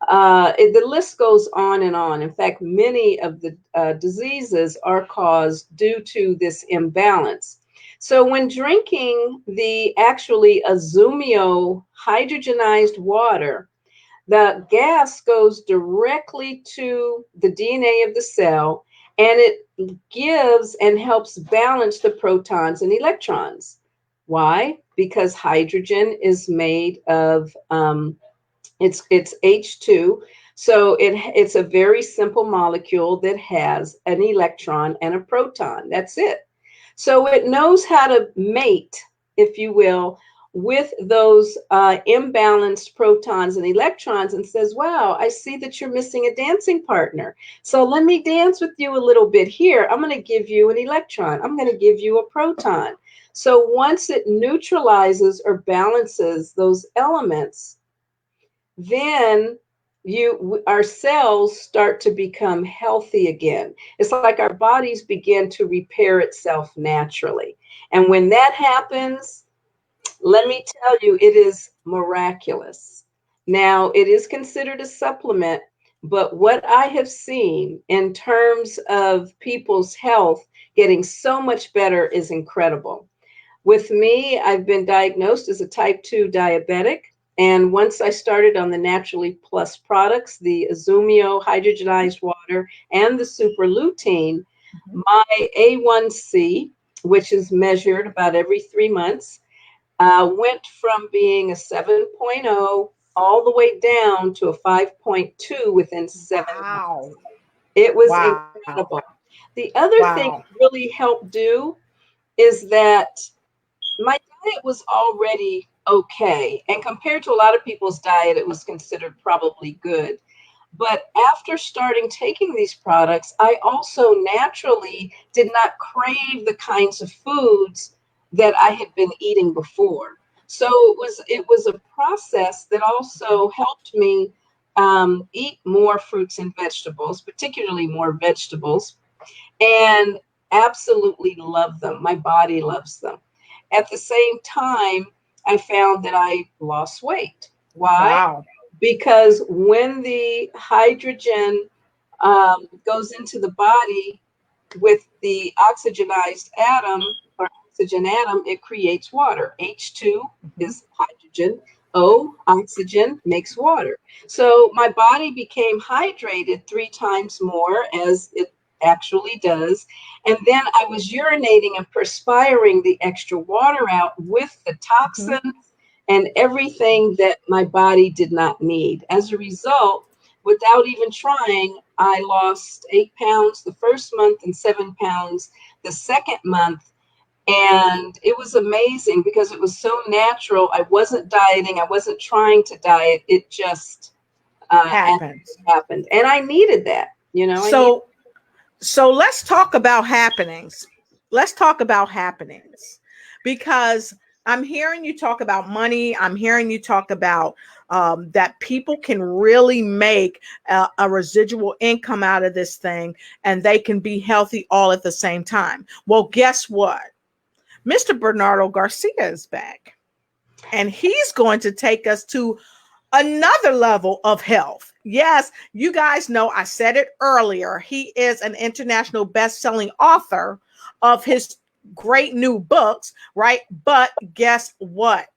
Speaker 3: The list goes on and on. In fact, many of the diseases are caused due to this imbalance. So when drinking the actually Azumio hydrogenized water, the gas goes directly to the DNA of the cell, and it gives and helps balance the protons and electrons. Why? Because hydrogen is made of it's H2. So it's a very simple molecule that has an electron and a proton. That's it. So it knows how to mate, if you will, with those imbalanced protons and electrons, and says, wow, I see that you're missing a dancing partner. So let me dance with you a little bit here. I'm going to give you an electron. I'm going to give you a proton. So once it neutralizes or balances those elements, then our cells start to become healthy again. It's like our bodies begin to repair itself naturally. And when that happens, let me tell you, it is miraculous. Now, it is considered a supplement, but what I have seen in terms of people's health getting so much better is incredible. With me, I've been diagnosed as a type 2 diabetic. And once I started on the Naturally Plus products, the Azumio hydrogenized water and the super lutein, my A1C, which is measured about every 3 months, went from being a 7.0 all the way down to a 5.2 within 7 months. It was incredible. The other thing it really helped do is that my diet was already okay. And compared to a lot of people's diet, it was considered probably good. But after starting taking these products, I also naturally did not crave the kinds of foods that I had been eating before. So it was a process that also helped me eat more fruits and vegetables, particularly more vegetables, and absolutely love them. My body loves them. At the same time, I found that I lost weight. Why?
Speaker 1: Wow.
Speaker 3: Because when the hydrogen goes into the body with the oxygenized atom or oxygen atom, it creates water. H2 is hydrogen. O, oxygen, makes water. So my body became hydrated 3 times more, as it actually does. And then I was urinating and perspiring the extra water out with the toxins and everything that my body did not need. As a result, without even trying, I lost 8 pounds the first month and 7 pounds the second month. And it was amazing because it was so natural. I wasn't dieting. I wasn't trying to diet. It just happened. And I needed that, you know.
Speaker 1: So let's talk about happenings. Let's talk about happenings, because I'm hearing you talk about money. I'm hearing you talk about that people can really make a residual income out of this thing, and they can be healthy all at the same time. Well, guess what? Mr. Bernardo Garcia is back, and he's going to take us to another level of health. Yes, you guys know I said it earlier. He is an international best-selling author of his great new books, right? But guess what?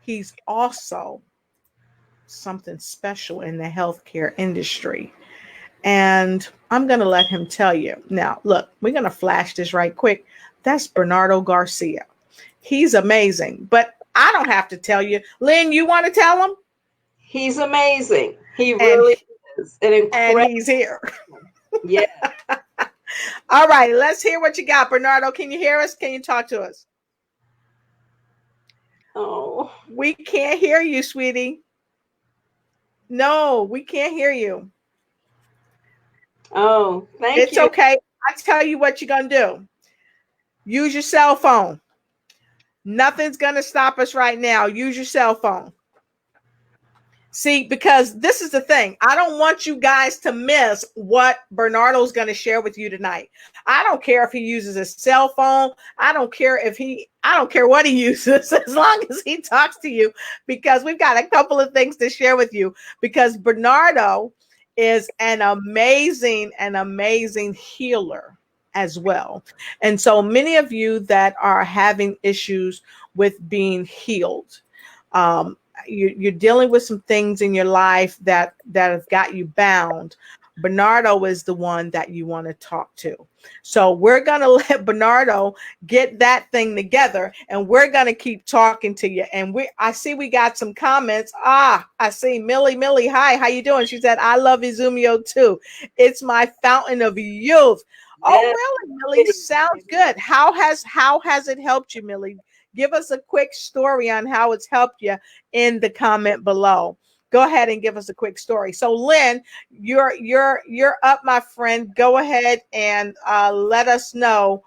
Speaker 1: He's also something special in the healthcare industry. And I'm going to let him tell you. Now, look, we're going to flash this right quick. That's Bernardo Garcia. He's amazing, but I don't have to tell you. Lynn, you want to tell him?
Speaker 3: He's amazing. He really is.
Speaker 1: And he's here.
Speaker 3: Yeah.
Speaker 1: All right, let's hear what you got, Bernardo. Can you hear us? Can you talk to us?
Speaker 3: Oh.
Speaker 1: We can't hear you, sweetie. No, we can't hear you.
Speaker 3: Oh, thank you.
Speaker 1: It's okay. I tell you what you're going to do. Use your cell phone. Nothing's going to stop us right now. Use your cell phone. See, because this is the thing. I don't want you guys to miss what Bernardo's going to share with you tonight. I don't care if he uses a cell phone. I don't care what he uses, as long as he talks to you, because we've got a couple of things to share with you, because Bernardo is an amazing healer as well. And so many of you that are having issues with being healed, you're dealing with some things in your life that have got you bound. Bernardo is the one that you want to talk to. So we're going to let Bernardo get that thing together, and we're going to keep talking to you. And I see we got some comments. I see Millie. Hi, how you doing? She said, I love Izumio too. It's my fountain of youth. Oh, really, Millie? Sounds good. How has it helped you, Millie? Give us a quick story on how it's helped you in the comment below. Go ahead and give us a quick story. So Lynn, you're up, my friend. Go ahead and let us know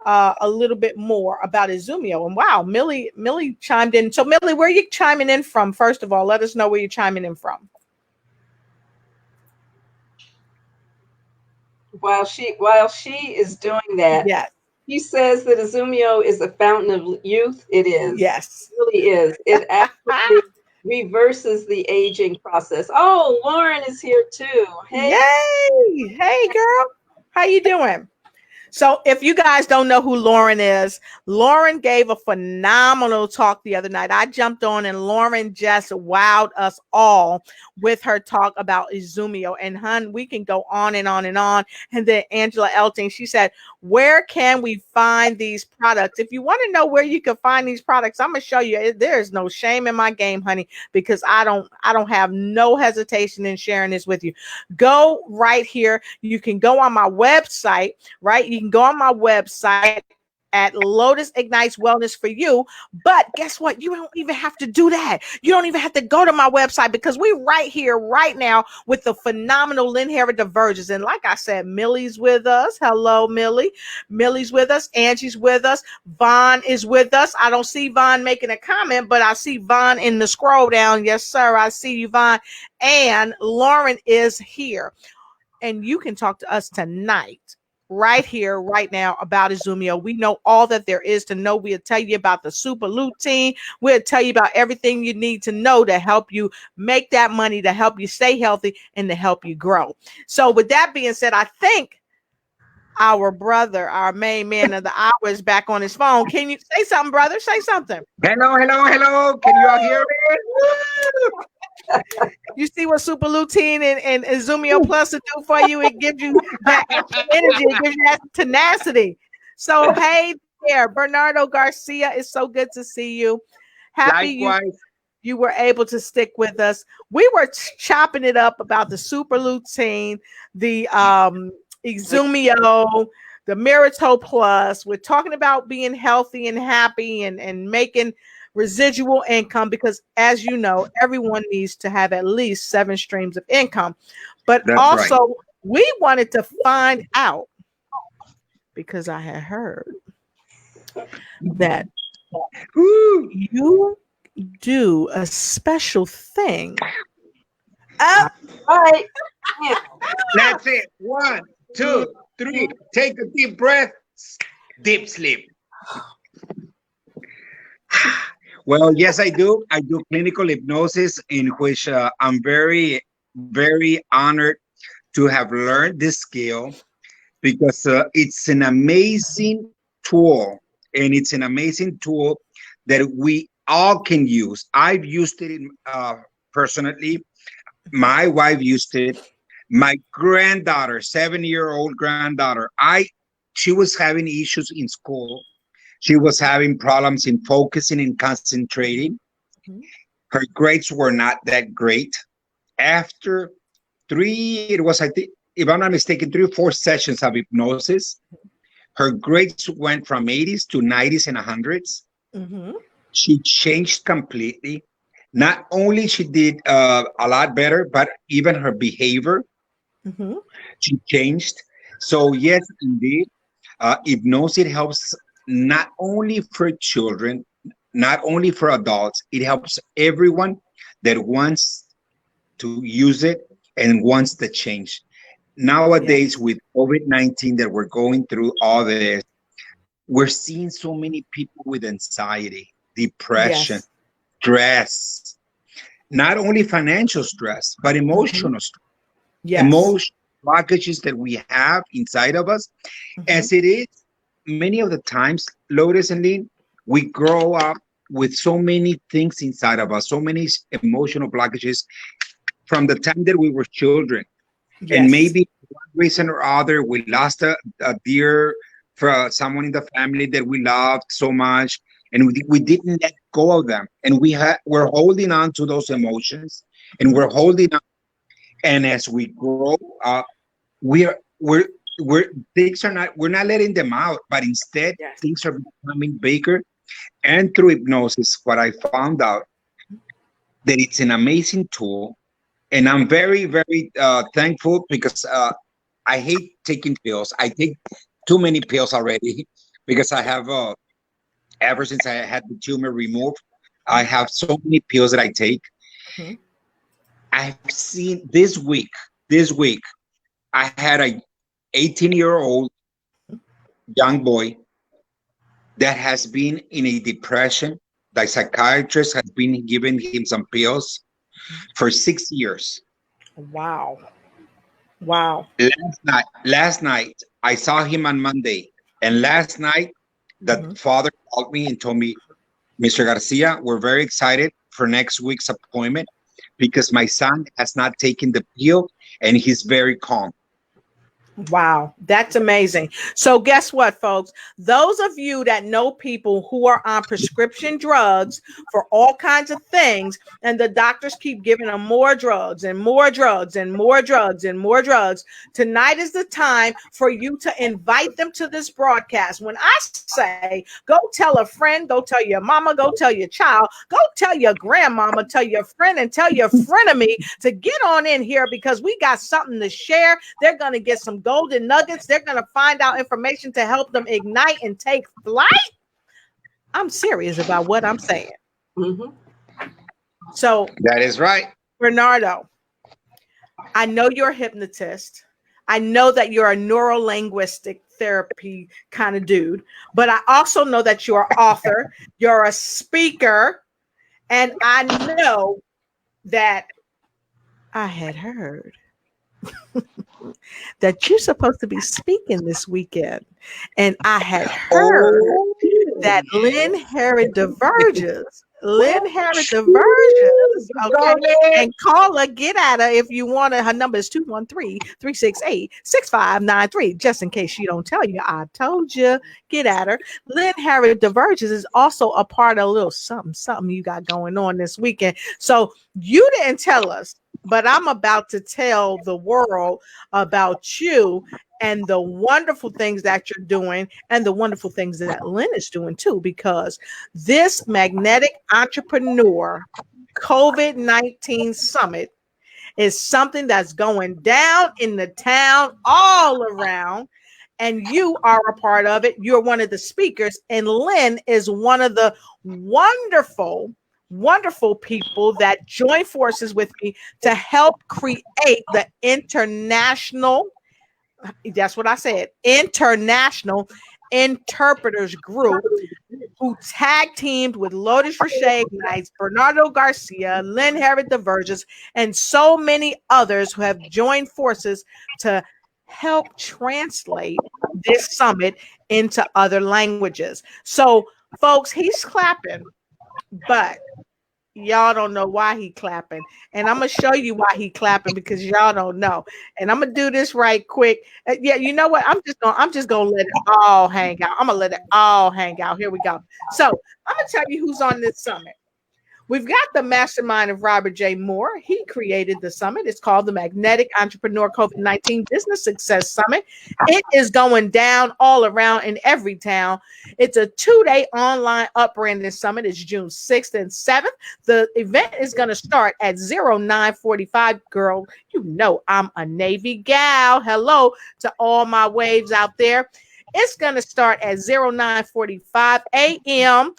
Speaker 1: a little bit more about Izumio. And wow, Millie chimed in. So Millie, where are you chiming in from? First of all, let us know where you're chiming in from.
Speaker 3: While she is doing that,
Speaker 1: yes.
Speaker 3: He says that Izumio is a fountain of youth. It is.
Speaker 1: Yes.
Speaker 3: It really is. It actually reverses the aging process. Oh, Lauren is here too. Hey.
Speaker 1: Yay. Hey, girl. How you doing? So if you guys don't know who Lauren is, Lauren gave a phenomenal talk the other night. I jumped on and Lauren just wowed us all with her talk about Izumio. And hun, we can go on and on and on. And then Angela Elting, she said, where can we find these products? If you want to know where you can find these products, I'm going to show you. There's no shame in my game, honey, because I don't have no hesitation in sharing this with you. Go right here. You can go on my website, right? You can go on my website at Lotus Ignites Wellness for You. But guess what? You don't even have to do that. You don't even have to go to my website, because we're right here, right now, with the phenomenal Lynn Hera Diverges. And like I said, Millie's with us. Hello, Millie. Millie's with us. Angie's with us. Vaughn is with us. I don't see Vaughn making a comment, but I see Vaughn in the scroll down. Yes, sir. I see you, Vaughn. And Lauren is here. And you can talk to us tonight, right here, right now, about Izumio. We know all that there is to know. We'll tell you about the super lutein. We'll tell you about everything you need to know to help you make that money, to help you stay healthy, and to help you grow. So with that being said, I think our brother, our main man of the hour, is back on his phone. Can you say something, brother? Say something.
Speaker 4: Hello. Can you all hear me?
Speaker 1: You see what super lutein and Izumio Plus will do for you? It gives you that extra energy. It gives you that tenacity. So, hey there, Bernardo Garcia. It's so good to see you. Happy you were able to stick with us. We were chopping it up about the super lutein, the Izumio, the Merito Plus. We're talking about being healthy and happy and making residual income, because as you know, everyone needs to have at least 7 streams of income. But that's also right. We wanted to find out, because I had heard that you do a special thing.
Speaker 3: All right.
Speaker 4: That's it. 1, 2, 3. Take a deep breath. Deep sleep. Well, yes, I do. I do clinical hypnosis, in which I'm very, very honored to have learned this skill, because it's an amazing tool, and it's an amazing tool that we all can use. I've used it personally. My wife used it. My granddaughter, 7-year-old granddaughter, she was having issues in school. She was having problems in focusing and concentrating. Mm-hmm. Her grades were not that great. After I think, if I'm not mistaken, 3 or 4 sessions of hypnosis, her grades went from 80s to 90s and 100s. Mm-hmm. She changed completely. Not only she did a lot better, but even her behavior, mm-hmm. She changed. So yes, indeed, hypnosis helps not only for children, not only for adults. It helps everyone that wants to use it and wants to change. Nowadays,
Speaker 1: Yes.
Speaker 4: with COVID-19 that we're going through all this, we're seeing so many people with anxiety, depression,
Speaker 1: Yes.
Speaker 4: stress, not only financial stress, but
Speaker 1: Hmm.
Speaker 4: emotional stress,
Speaker 1: Yes.
Speaker 4: emotional blockages that we have inside of us.
Speaker 1: Hmm.
Speaker 4: As it is, many of the times, Lotus and Lynn, we grow up with so many things inside of us, so many emotional blockages from the time that we were children. And
Speaker 1: Yes.
Speaker 4: maybe for one reason or other, we lost a dear for someone in the family that we loved so much, and we didn't let go of them, and we're holding on to those emotions, and
Speaker 1: Hmm.
Speaker 4: we're holding on. And as we grow up, we're we're we're things are not we're not letting them out, but instead
Speaker 1: Yes.
Speaker 4: things are becoming bigger. And through hypnosis, what I found out that it's an amazing tool, and I'm very very thankful because I hate taking pills. I take too many pills already because I have ever since I had the tumor removed, I have so many pills that I take.
Speaker 1: Hmm.
Speaker 4: I've seen this week I had a 18-year-old young boy that has been in a depression. The psychiatrist has been giving him some pills for 6 years.
Speaker 1: Wow. Wow.
Speaker 4: Last night, I saw him on Monday, and last night, the
Speaker 1: Hmm.
Speaker 4: father called me and told me, Mr. Garcia, we're very excited for next week's appointment because my son has not taken the pill and he's very calm.
Speaker 1: Wow, that's amazing. So, guess what, folks? Those of you that know people who are on prescription drugs for all kinds of things, and the doctors keep giving them more drugs and more drugs and more drugs and more drugs, tonight is the time for you to invite them to this broadcast. When I say go tell a friend, go tell your mama, go tell your child, go tell your grandmama, tell your friend, and tell your frenemy to get on in here because we got something to share. They're going to get some golden nuggets. They're going to find out information to help them ignite and take flight. I'm serious about what I'm saying.
Speaker 3: Mm-hmm.
Speaker 1: So,
Speaker 4: That is right.
Speaker 1: Bernardo, I know you're a hypnotist. I know that you're a neurolinguistic therapy kind of dude, but I also know that you're an author, you're a speaker, and I know that I had heard that you're supposed to be speaking this weekend. And I had heard
Speaker 4: Oh,
Speaker 1: that Lynn Harriet diverges, okay? And call her, get at her if you want her. Her number is 213-368-6593. Just in case she don't tell you, I told you, get at her. Lynn Harriet diverges is also a part of a little something you got going on this weekend. So you didn't tell us, but I'm about to tell the world about you and the wonderful things that you're doing and the wonderful things that Lynn is doing too, because this magnetic entrepreneur COVID-19 summit is something that's going down in the town all around. And you are a part of it. You're one of the speakers, and Lynn is one of the wonderful, wonderful people that join forces with me to help create the international, that's what I said, international interpreters group who tag teamed with Lotus Richey Ignites, Bernardo Garcia, Lynn Harriet Diverges, and so many others who have joined forces to help translate this summit into other languages. So, folks, he's clapping, but y'all don't know why he clapping, and I'm gonna show you why he clapping because y'all don't know. And I'm gonna do this right quick. Yeah, you know what? I'm just gonna let it all hang out. I'm gonna let it all hang out. Here we go. So I'm gonna tell you who's on this summit. We've got the mastermind of Robert J. Moore. He created the summit. It's called the Magnetic Entrepreneur COVID-19 Business Success Summit. It is going down all around in every town. It's a 2-day online upbranding summit. It's June 6th and 7th. The event is going to start at 09:45. Girl, you know I'm a Navy gal. Hello to all my waves out there. It's going to start at 09:45 a.m.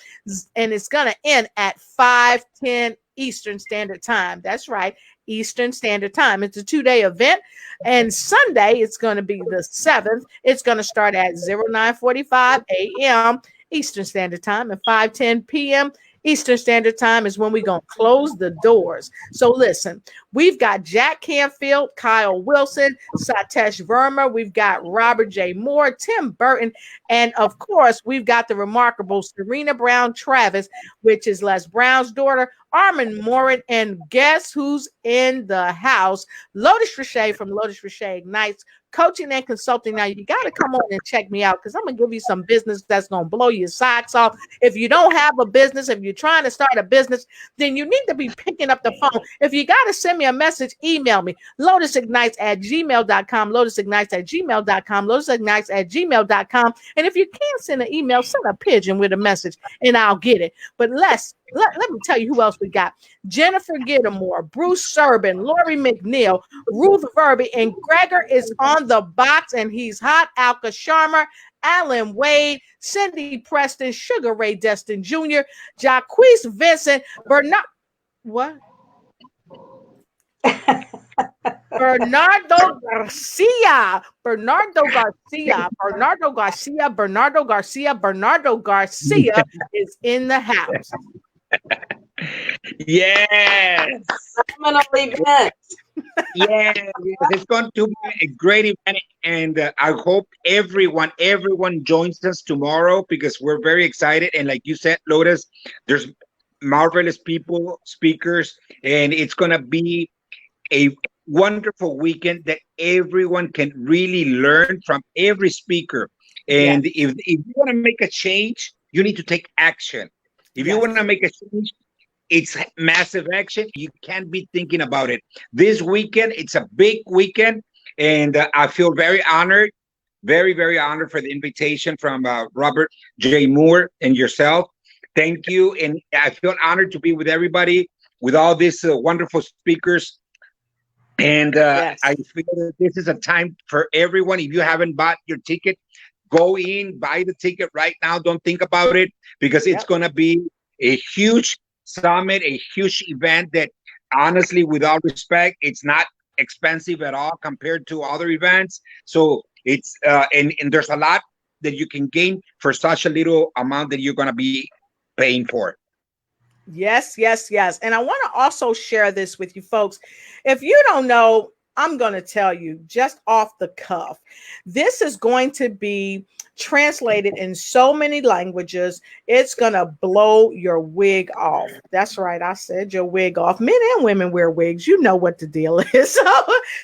Speaker 1: and it's going to end at 5:10 Eastern Standard Time. That's right, Eastern Standard Time. It's a 2-day event. And Sunday, it's going to be the 7th. It's going to start at 09:45 a.m. Eastern Standard Time and 5:10 p.m. Eastern Standard Time is when we're going to close the doors. So listen, we've got Jack Canfield, Kyle Wilson, Satish Verma. We've got Robert J. Moore, Tim Burton. And of course, we've got the remarkable Serena Brown Travis, which is Les Brown's daughter, Armin Morin. And guess who's in the house? Lotus Richey from Lotus Richey Ignites Coaching and Consulting. Now, you got to come on and check me out because I'm going to give you some business that's going to blow your socks off. If you don't have a business, if you're trying to start a business, then you need to be picking up the phone. If you got to send me a message, email me, lotusignites@gmail.com, lotusignites@gmail.com, lotusignites@gmail.com. And if you can't send an email, send a pigeon with a message and I'll get it. But let me tell you who else we got. Jennifer Gittimore, Bruce Serbin, Lori McNeil, Ruth Verby, and Gregor is on the box, and he's hot. Alka Sharma, Alan Wade, Cindy Preston, Sugar Ray Destin Jr., Jacquees Vincent, Bernard. What? Bernardo Garcia is in the house.
Speaker 4: Yes.
Speaker 3: Phenomenal event.
Speaker 4: Yes, it's going to be a great event, and I hope everyone joins us tomorrow because we're very excited. And like you said, Lotus, there's marvelous people, speakers, and it's going to be a wonderful weekend that everyone can really learn from every speaker. And if you want to make a change, you need to take action. If you want to make a change, it's massive action. You can't be thinking about it. This weekend, it's a big weekend, and I feel very honored, very, very honored for the invitation from Robert J. Moore and yourself. Thank you, and I feel honored to be with everybody, with all these wonderful speakers. And I feel that this is a time for everyone. If you haven't bought your ticket, go in, buy the ticket right now. Don't think about it because it's going to be a huge summit, a huge event that honestly, with all respect, it's not expensive at all compared to other events. So it's and there's a lot that you can gain for such a little amount that you're going to be paying for.
Speaker 1: Yes. And I want to also share this with you folks. If you don't know, I'm going to tell you just off the cuff. This is going to be translated in so many languages. It's going to blow your wig off. That's right. I said your wig off. Men and women wear wigs. You know what the deal is.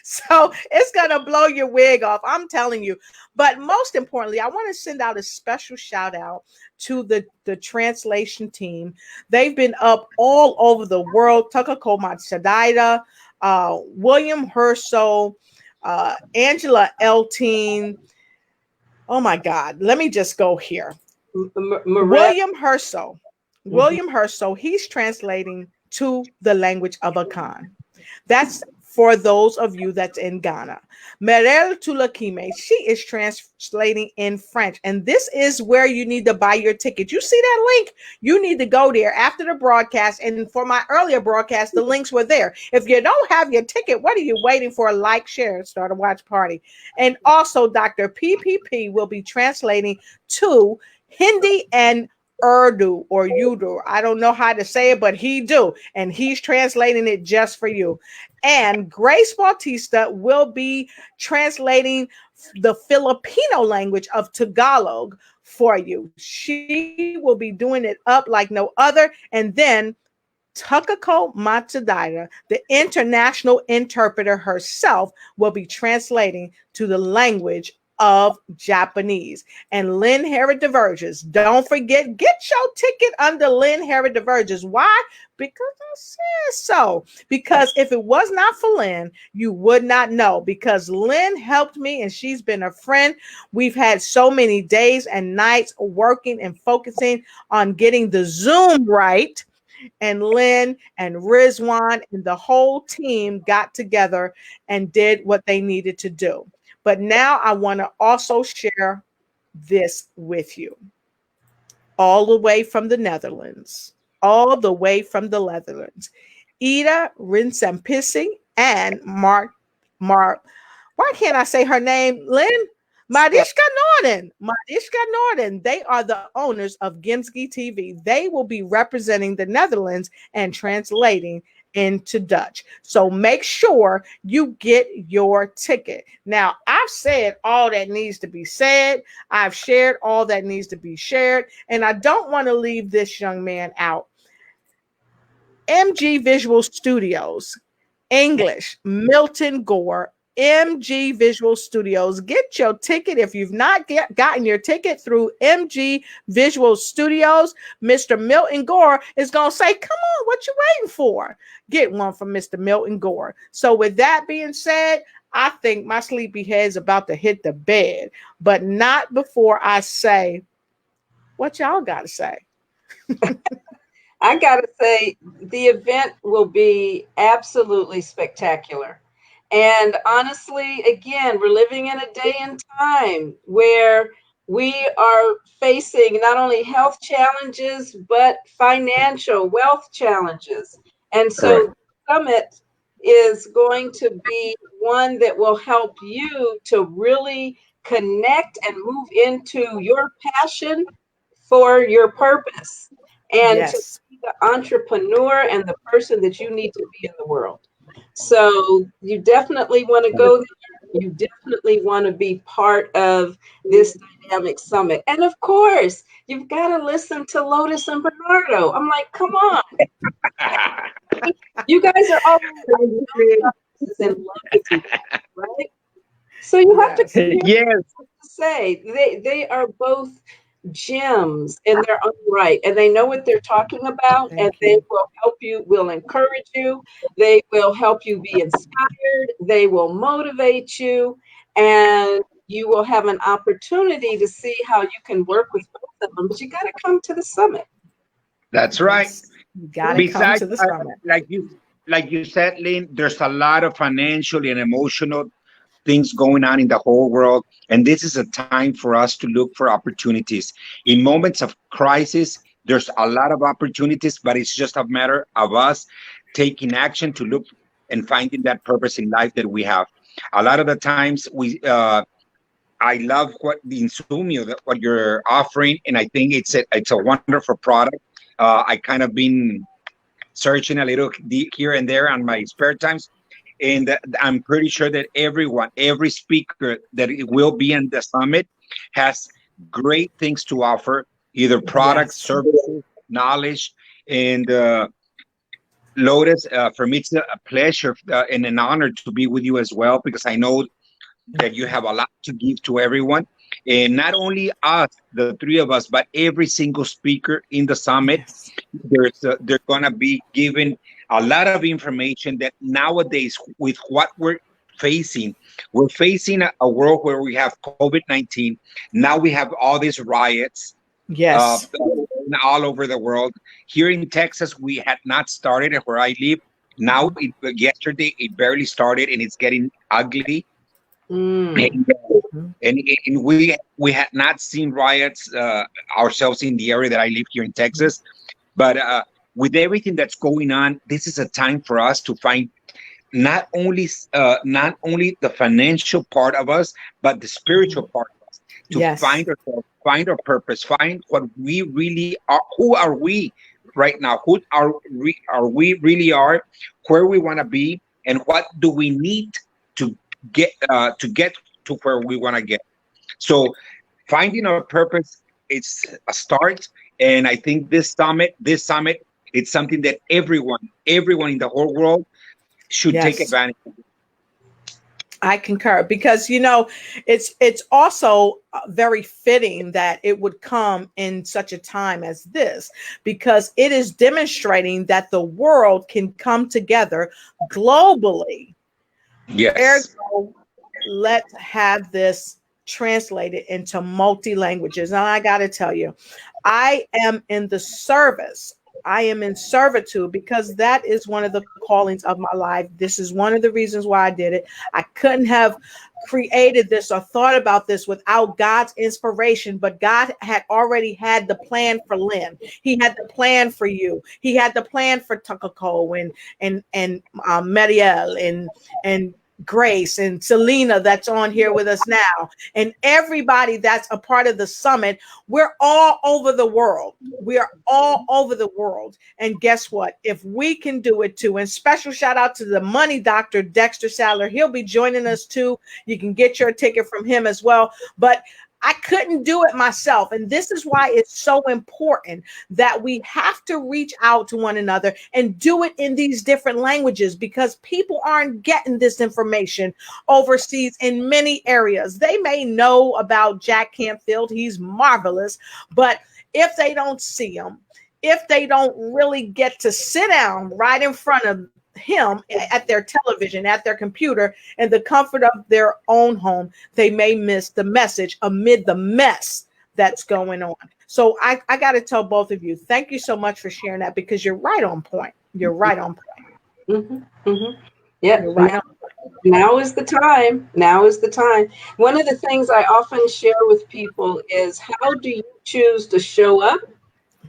Speaker 1: So it's going to blow your wig off. I'm telling you. But most importantly, I want to send out a special shout out to the translation team. They've been up all over the world. Takako Matsudaira, William Herschel, Angela Eltine. Oh my God, let me just go here. William Herschel, he's translating to the language of Akan. That's for those of you that's in Ghana. Merel Tulakime, she is translating in French. And this is where you need to buy your ticket. You see that link? You need to go there after the broadcast. And for my earlier broadcast, the links were there. If you don't have your ticket, what are you waiting for? Like, share, start a watch party. And also, Dr. PPP will be translating to Hindi and Urdu or Udu. I don't know how to say it, but he do. And he's translating it just for you. And Grace Bautista will be translating the Filipino language of Tagalog for you. She will be doing it up like no other. And then Takako Matsudaira, the international interpreter herself, will be translating to the language of Japanese. And Lynn Harris Diverges. Don't forget, get your ticket under Lynn Harris Diverges. Why? Because I said so. Because if it was not for Lynn, you would not know. Because Lynn helped me and she's been a friend. We've had so many days and nights working and focusing on getting the Zoom right. And Lynn and Rizwan and the whole team got together and did what they needed to do. But now I want to also share this with you. All the way from the Netherlands. All the way from the Netherlands. Ida Rinsampissing and Mark. Why can't I say her name? Lynn? Mariska Norden. Mariska Norden. They are the owners of Gimski TV. They will be representing the Netherlands and translating into Dutch. So make sure you get your ticket. Now, I've said all that needs to be said. I've shared all that needs to be shared. And I don't want to leave this young man out. MG Visual Studios, English, Milton Gore, MG Visual Studios. Get your ticket. If you've not gotten your ticket through MG Visual Studios, Mr. Milton Gore is going to say, come on, what you waiting for? Get one from Mr. Milton Gore. So with that being said, I think my sleepy head's about to hit the bed, but not before I say what y'all got to say.
Speaker 3: I got to say, the event will be absolutely spectacular. And honestly, again, we're living in a day and time where we are facing not only health challenges, but financial wealth challenges. And so the summit is going to be one that will help you to really connect and move into your passion for your purpose and to be the entrepreneur and the person that you need to be in the world. So you definitely want to go there. You definitely want to be part of this dynamic summit. And of course, you've got to listen to Lotus and Bernardo. I'm like, come on. You guys are all in love with each other, right? So you have to say they are both gems in their own right, and they know what they're talking about. They will help you, will encourage you, they will help you be inspired, they will motivate you, and you will have an opportunity to see how you can work with both of them. But you got to come to the summit.
Speaker 4: That's right.
Speaker 1: You got to come to the summit.
Speaker 4: Like you said, Lynn, there's a lot of financial and emotional things going on in the whole world. And this is a time for us to look for opportunities. In moments of crisis, there's a lot of opportunities, but it's just a matter of us taking action to look and finding that purpose in life that we have. A lot of the times I love what the Insumio, what you're offering. And I think it's a wonderful product. I kind of been searching a little here and there on my spare times. And I'm pretty sure that every speaker that will be in the summit has great things to offer, either products, services, knowledge. And Lotus, for me, it's a pleasure and an honor to be with you as well, because I know that you have a lot to give to everyone. And not only us, the three of us, but every single speaker in the summit, they're going to be giving a lot of information that nowadays, with what we're facing a world where we have COVID-19. Now we have all these riots all over the world. Here in Texas, we had not started where I live. Now, yesterday, it barely started, and it's getting ugly. And we had not seen riots ourselves in the area that I live here in Texas. But with everything that's going on, this is a time for us to find not only the financial part of us, but the spiritual part of us, to find ourselves, find our purpose, find what we really are. Who are we right now? Who are we really are? Where we want to be, and what do we need to get to where we want to get. So finding our purpose, it's a start. And I think this summit, it's something that everyone in the whole world should take advantage of.
Speaker 1: I concur, because it's also very fitting that it would come in such a time as this, because it is demonstrating that the world can come together globally.
Speaker 4: Yes.
Speaker 1: Ergo, let's have this translated into multi languages. And I got to tell you, I am in the service. I am in servitude, because that is one of the callings of my life. This is one of the reasons why I did it. I couldn't have created this or thought about this without God's inspiration, but God had already had the plan for Lynn. He had the plan for you. He had the plan for Takako and Marielle and Grace and Selena that's on here with us now, and everybody that's a part of the summit. We're all over the world. We are all over the world. And guess what? If we can do it too, and special shout out to the money doctor, Dexter Sadler. He'll be joining us too. You can get your ticket from him as well. But I couldn't do it myself. And this is why it's so important that we have to reach out to one another and do it in these different languages, because people aren't getting this information overseas in many areas. They may know about Jack Canfield. He's marvelous. But if they don't see him, if they don't really get to sit down right in front of him at their television, at their computer, in the comfort of their own home, they may miss the message amid the mess that's going on. So I got to tell both of you, thank you so much for sharing that, because you're right on point. You're right on point.
Speaker 3: Mm-hmm, mm-hmm. Yeah.
Speaker 1: You're right on point.
Speaker 3: Now is the time. Now is the time. One of the things I often share with people is, how do you choose to show up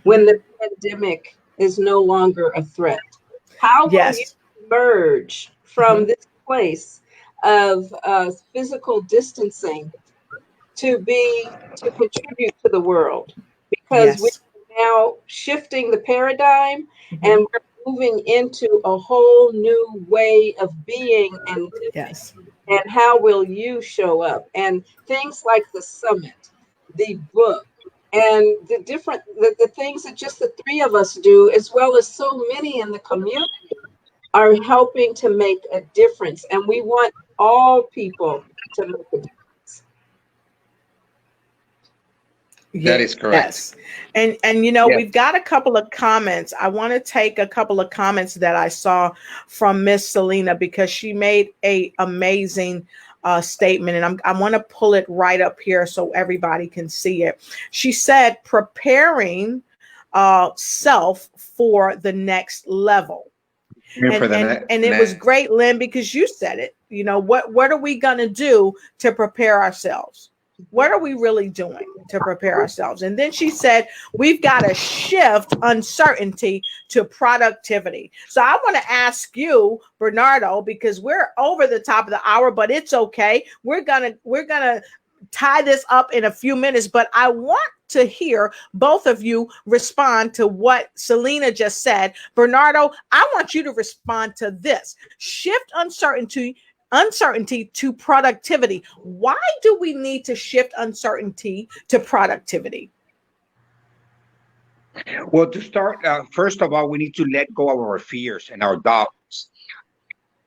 Speaker 3: when the pandemic is no longer a threat? How will you emerge from this place of physical distancing to contribute to the world? Because we're now shifting the paradigm, and we're moving into a whole new way of being and living. And how will you show up? And things like the summit, the book, and the things that just the three of us do, as well as so many in the community, are helping to make a difference. And we want all people to make a difference.
Speaker 4: That is correct.
Speaker 1: Yes. And we've got a couple of comments. I want to take a couple of comments that I saw from Miss Selena, because she made a amazing statement, and I want to pull it right up here so everybody can see it. She said, preparing self for the next level. And it was great, Lynn, because you said it. What are we going to do to prepare ourselves? What are we really doing to prepare ourselves? And then she said, we've got to shift uncertainty to productivity. So I want to ask you, Bernardo, because we're over the top of the hour, but it's okay. We're gonna tie this up in a few minutes, but I want to hear both of you respond to what Selena just said. Bernardo, I want you to respond to this. Shift uncertainty to productivity. Why do we need to shift uncertainty to productivity?
Speaker 4: Well, to start, first of all, we need to let go of our fears and our doubts.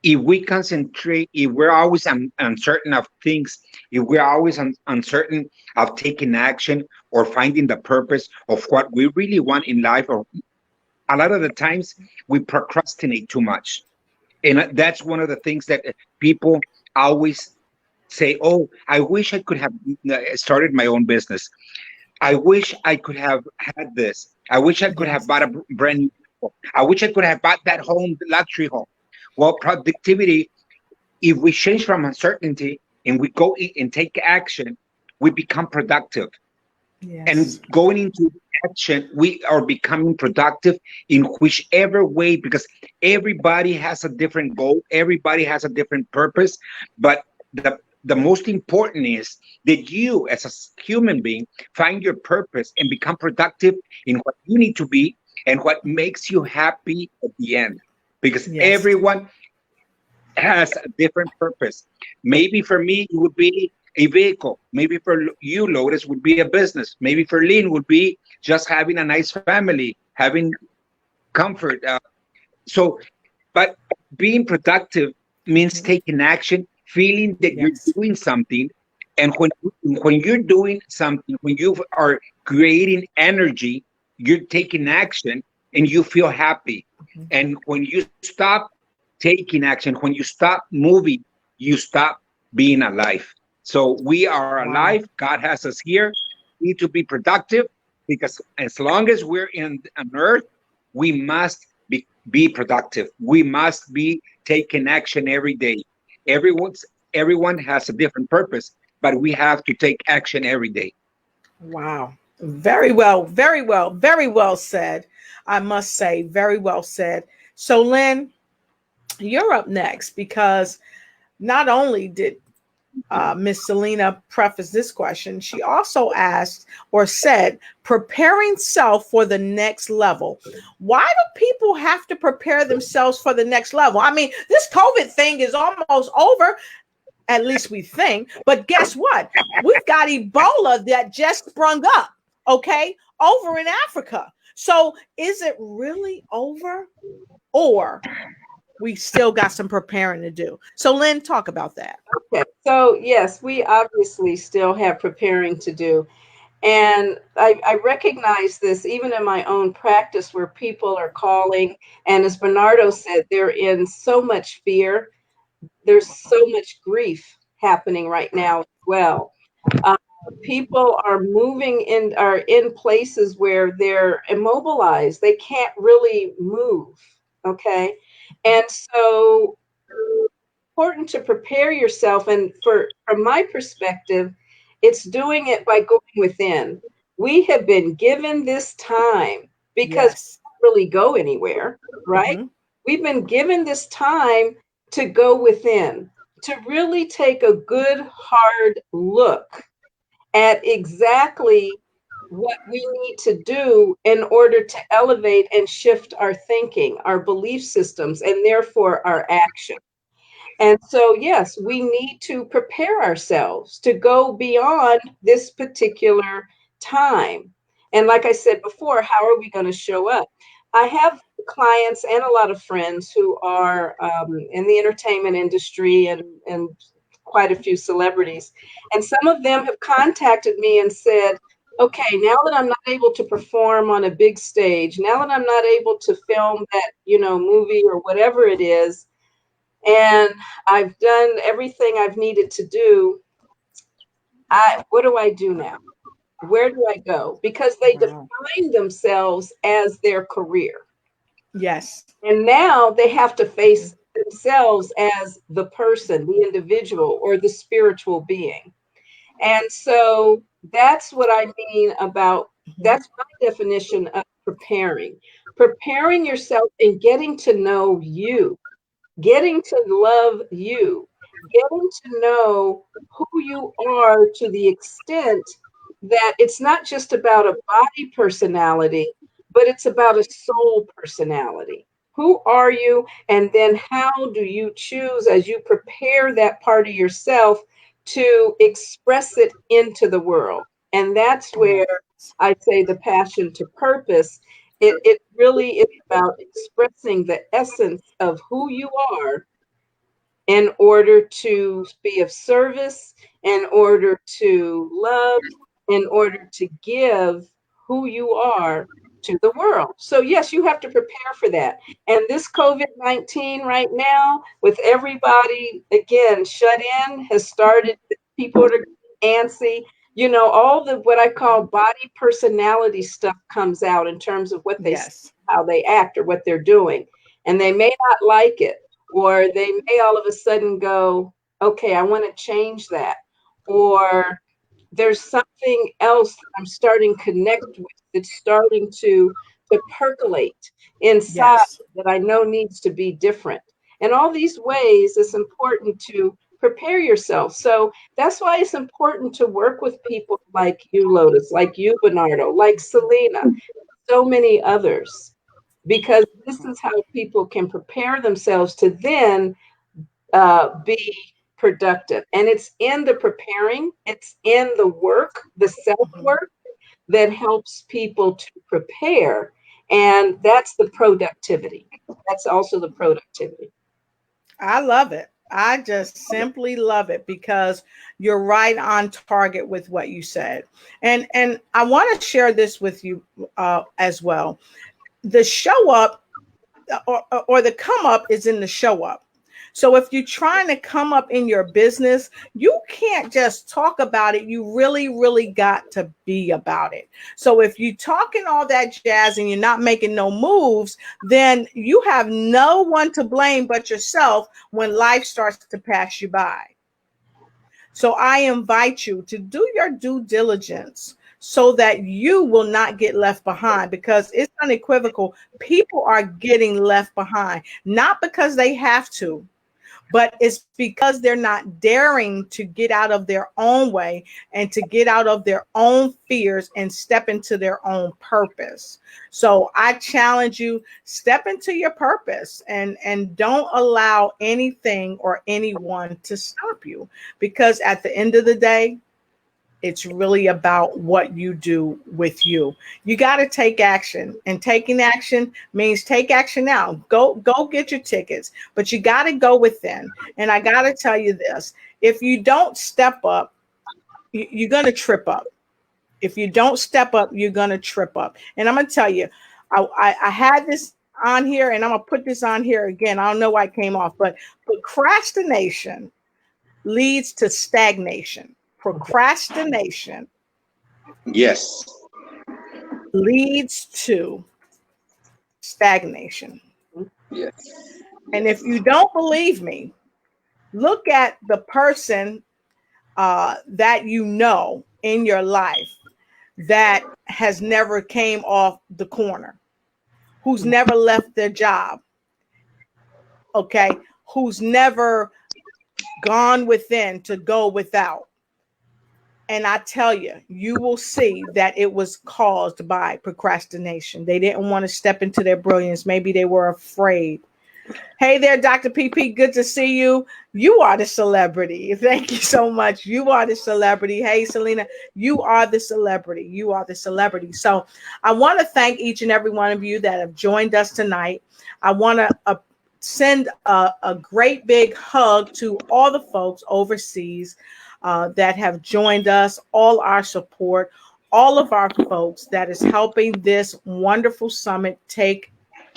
Speaker 4: If we concentrate, if we're always uncertain of things, if we're always uncertain of taking action or finding the purpose of what we really want in life, or a lot of the times we procrastinate too much. And that's one of the things that people always say, oh, I wish I could have started my own business. I wish I could have had this. I wish I could have bought a brand new home. I wish I could have bought that home, luxury home. Well, productivity, if we change from uncertainty and we go and take action, we become productive. And going into action, we are becoming productive in whichever way, because everybody has a different goal, everybody has a different purpose. But the most important is that you, as a human being, find your purpose and become productive in what you need to be and what makes you happy at the end. Because everyone has a different purpose. Maybe for me, it would be a vehicle. Maybe for you, Lotus, would be a business. Maybe for Lynn would be just having a nice family, having comfort. But being productive means taking action feeling that you're
Speaker 1: Yes.
Speaker 4: doing something. And when you're doing something, when you are creating energy, you're taking action and you feel happy. And when you stop taking action, when you stop moving, you stop being alive. So we are
Speaker 1: Wow.
Speaker 4: alive. God has us here. We need to be productive because as long as we're in on earth, we must be productive. We must be taking action every day. Everyone has a different purpose, but we have to take action every day.
Speaker 1: Wow. Very well, very well, very well said. I must say, very well said. So, Lynn, you're up next because not only did Miss Selena preface this question, she also asked or said, preparing self for the next level. Why do people have to prepare themselves for the next level? I mean, this COVID thing is almost over, at least we think. But guess what? We've got Ebola that just sprung up, okay, over in Africa. So is it really over, or we still got some preparing to do? So Lynn, talk about that.
Speaker 3: Okay. So yes, we obviously still have preparing to do. And I recognize this even in my own practice where people are calling. And as Bernardo said, they're in so much fear. There's so much grief happening right now as well. Uh, People are are in places where they're immobilized. They can't really move. Okay. And so important to prepare yourself. And from my perspective, it's doing it by going within. We have been given this time because
Speaker 1: Yes.
Speaker 3: we don't really go anywhere, right?
Speaker 1: Mm-hmm.
Speaker 3: We've been given this time to go within, to really take a good, hard look at exactly what we need to do in order to elevate and shift our thinking, our belief systems, and therefore our action. And so, yes, we need to prepare ourselves to go beyond this particular time. And like I said before, how are we going to show up? I have clients and a lot of friends who are in the entertainment industry and quite a few celebrities. And some of them have contacted me and said, okay, now that I'm not able to perform on a big stage, now that I'm not able to film that, movie or whatever it is, and I've done everything I've needed to do. What do I do now? Where do I go? Because they
Speaker 1: Wow.
Speaker 3: define themselves as their career.
Speaker 1: Yes.
Speaker 3: And now they have to face themselves as the person, the individual, or the spiritual being. And so that's what I mean about,
Speaker 1: Mhm.
Speaker 3: that's my definition of preparing. Preparing yourself and getting to know you, getting to love you, getting to know who you are to the extent that it's not just about a body personality, but it's about a soul personality. Who are you? And then how do you choose as you prepare that part of yourself to express it into the world? And that's
Speaker 1: Yes.
Speaker 3: where I say the passion to purpose. It really is about expressing the essence of who you are in order to be of service, in order to love, in order to give who you are to the world. So, yes, you have to prepare for that. And this COVID-19 right now, with everybody again shut in, has started, people are antsy. All the what I call body personality stuff comes out in terms of what they say,
Speaker 1: Yes.
Speaker 3: how they act, or what they're doing. And they may not like it, or they may all of a sudden go, okay, I want to change that. Or there's something else that I'm starting to connect with that's starting to percolate inside
Speaker 1: Yes.
Speaker 3: that I know needs to be different. In all these ways, it's important to prepare yourself. So that's why it's important to work with people like you, Lotus, like you, Bernardo, like Selena, so many others, because this is how people can prepare themselves to then be productive. And it's in the preparing, it's in the work, the self
Speaker 1: Mhm.
Speaker 3: work that helps people to prepare. And that's the productivity. That's also the productivity.
Speaker 1: I love it. I just simply love it because you're right on target with what you said. And I want to share this with you as well. The show up or the come up is in the show up. So if you're trying to come up in your business, you can't just talk about it. You really, really got to be about it. So if you're talking all that jazz and you're not making no moves, then you have no one to blame but yourself when life starts to pass you by. So I invite you to do your due diligence so that you will not get left behind, because it's unequivocal. People are getting left behind, not because they have to, but it's because they're not daring to get out of their own way and to get out of their own fears and step into their own purpose. So I challenge you, step into your purpose and don't allow anything or anyone to stop you, because at the end of the day, it's really about what you do with you. You got to take action, and taking action means take action now. Go get your tickets, but you got to go within. And I got to tell you this: if you don't step up, you're going to trip up. If you don't step up, you're going to trip up. And I'm going to tell you, I had this on here, and I'm going to put this on here again. I don't know why it came off, but procrastination leads to stagnation. Procrastination,
Speaker 4: Yes.
Speaker 1: leads to stagnation.
Speaker 4: Yes.
Speaker 1: And if you don't believe me, look at the person that you know in your life that has never came off the corner, who's never left their job, okay, who's never gone within to go without. And I tell you, you will see that it was caused by procrastination. They didn't want to step into their brilliance. Maybe they were afraid. Hey there, Dr. PP. Good to see you. You are the celebrity. Thank you so much. You are the celebrity. Hey, Selena, you are the celebrity. You are the celebrity. So I want to thank each and every one of you that have joined us tonight. I want to send a great big hug to all the folks overseas that have joined us, all our support, all of our folks that is helping this wonderful summit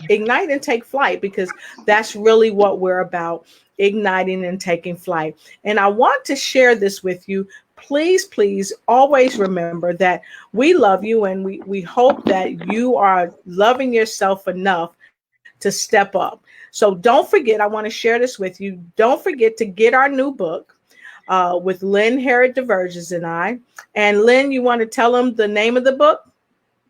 Speaker 1: ignite and take flight, because that's really what we're about, igniting and taking flight. And I want to share this with you. Please, please always remember that we love you, and we hope that you are loving yourself enough to step up. So don't forget, I want to share this with you. Don't forget to get our new book with Lynn Herod Diverges and I. And Lynn, you want to tell them the name of the book?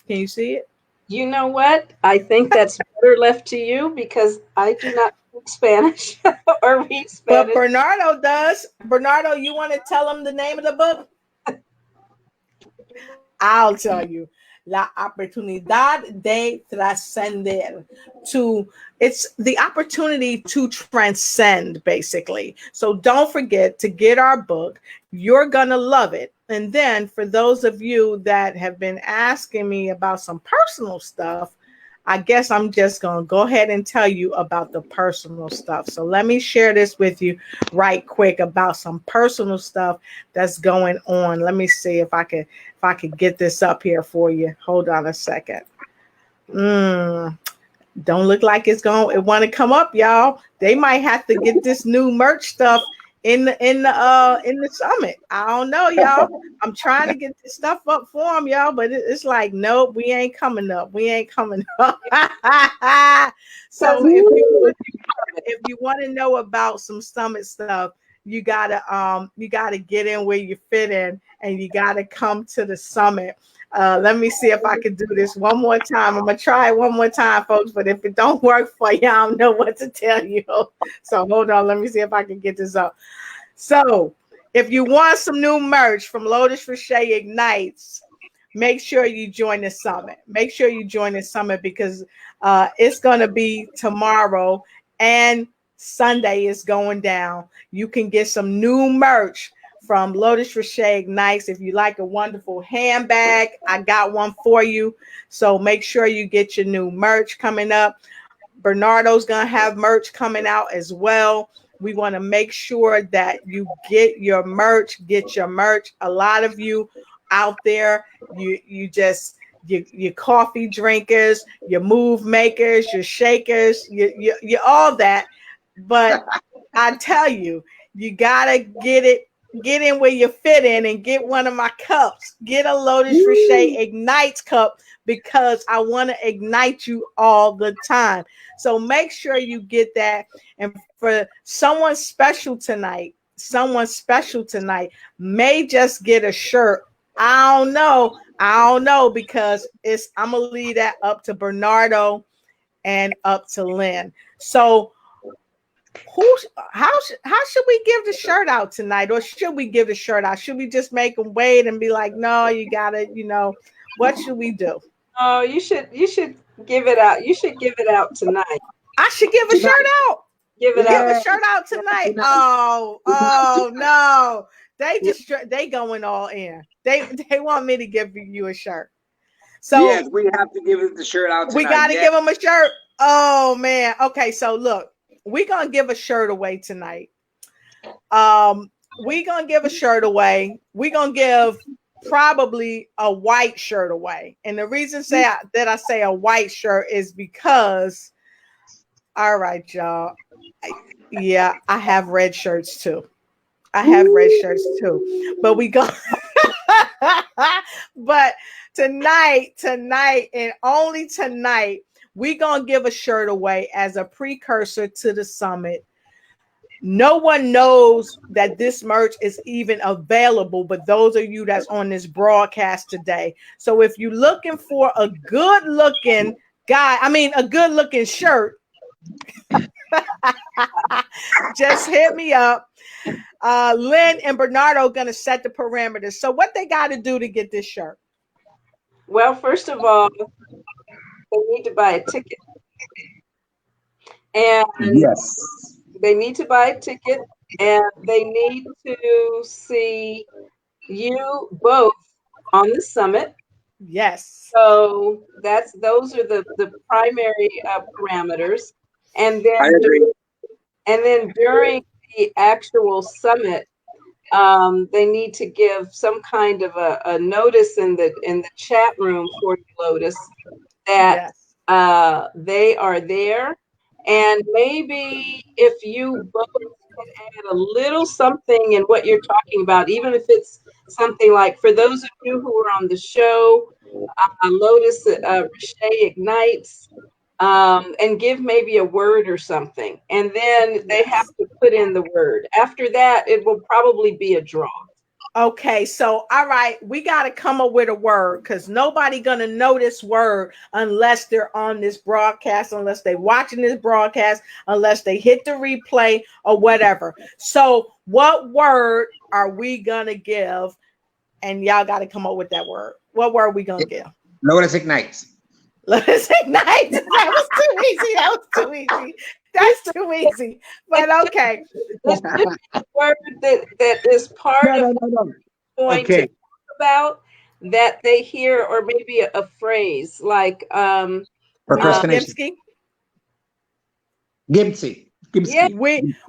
Speaker 1: Can you see it?
Speaker 3: You know what? I think that's better left to you, because I do not speak Spanish or read Spanish.
Speaker 1: But Bernardo does. Bernardo, you want to tell them the name of the book? I'll tell you. La oportunidad de trascender. It's the opportunity to transcend, basically. So don't forget to get our book. You're gonna love it. And then for those of you that have been asking me about some personal stuff, I guess I'm just going to go ahead and tell you about the personal stuff. So let me share this with you right quick about some personal stuff that's going on. Let me see if I could get this up here for you. Hold on a second. Don't look like it want to come up, y'all. They might have to get this new merch stuff in the summit. I don't know, y'all. I'm trying to get this stuff up for them, y'all, but it's like, nope, we ain't coming up. We ain't coming up. So if you want to know about some summit stuff, you gotta get in where you fit in, and you gotta come to the summit. Let me see if I can do this one more time. I'm gonna try it one more time, folks. But if it don't work for you, I don't know what to tell you. So hold on. Let me see if I can get this up. So if you want some new merch from Lotus Richey Ignites, make sure you join the summit. Make sure you join the summit, because it's gonna be tomorrow and Sunday is going down. You can get some new merch from Lotus Richey Ignites. If you like a wonderful handbag, I got one for you. So make sure you get your new merch coming up. Bernardo's going to have merch coming out as well. We want to make sure that you get your merch. A lot of you out there, you just your coffee drinkers, your move makers, your shakers, you all that. But I tell you, you gotta get in where you fit in and get one of my cups. Get a Lotus Richey Ignite cup, because I want to ignite you all the time. So make sure you get that. And for someone special tonight may just get a shirt. I don't know, because I'm gonna leave that up to Bernardo and up to Lynn. So how should we give the shirt out tonight? Or should we give the shirt out? Should we just make them wait and be like, no, you gotta, what should we do?
Speaker 3: Oh, you should give it out. You should give it out tonight.
Speaker 1: I should give a shirt out.
Speaker 3: Give
Speaker 1: a shirt out tonight. Oh no. They going all in. They want me to give you a shirt. So
Speaker 4: yes, we have to give the shirt out tonight.
Speaker 1: We gotta give them a shirt. Oh man. Okay, so look, we're gonna give a shirt away tonight. We're gonna give a shirt away. We're gonna give probably a white shirt away. And the reason that I say a white shirt is because, all right, y'all. I have red shirts too. But we go but tonight and only tonight, we're gonna give a shirt away as a precursor to the summit. No one knows that this merch is even available, but those of you that's on this broadcast today. So if you're looking for a good looking shirt, just hit me up. Lynn and Bernardo are going to set the parameters. So what they got to do to get this shirt?
Speaker 3: Well, first of all, they need to buy a ticket. And
Speaker 4: yes,
Speaker 3: they need to buy a ticket, and they need to see you both on the summit.
Speaker 1: Yes.
Speaker 3: So those are the primary parameters. And then
Speaker 4: I agree.
Speaker 3: And then during the actual summit, they need to give some kind of a notice in the chat room for Lotus that they are there. And maybe if you both add a little something in what you're talking about, even if it's something like, for those of you who are on the show, Lotus Richey ignites, and give maybe a word or something. And then they have to put in the word. After that, it will probably be a draw.
Speaker 1: Okay, so all right, we got to come up with a word, because nobody gonna know this word unless they're on this broadcast, unless they're watching this broadcast, unless they hit the replay or whatever. So what word are we gonna give? And y'all got to come up with that word. What word are we gonna give?
Speaker 4: Lotus ignites.
Speaker 1: Lotus ignite. That was too easy. That's too easy. But okay.
Speaker 3: This word that is part of going to talk about, that they hear, or maybe a phrase like
Speaker 4: procrastination. Gimsky.
Speaker 1: Yeah.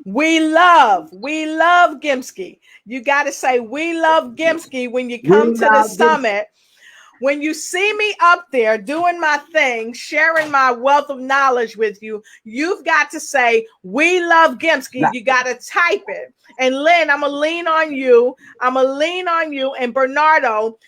Speaker 1: We love Gimsky. You got to say we love Gimsky when you come to the summit. When you see me up there doing my thing, sharing my wealth of knowledge with you, you've got to say, we love Gimsky. You got to type it. And Lynn, I'm going to lean on you. And Bernardo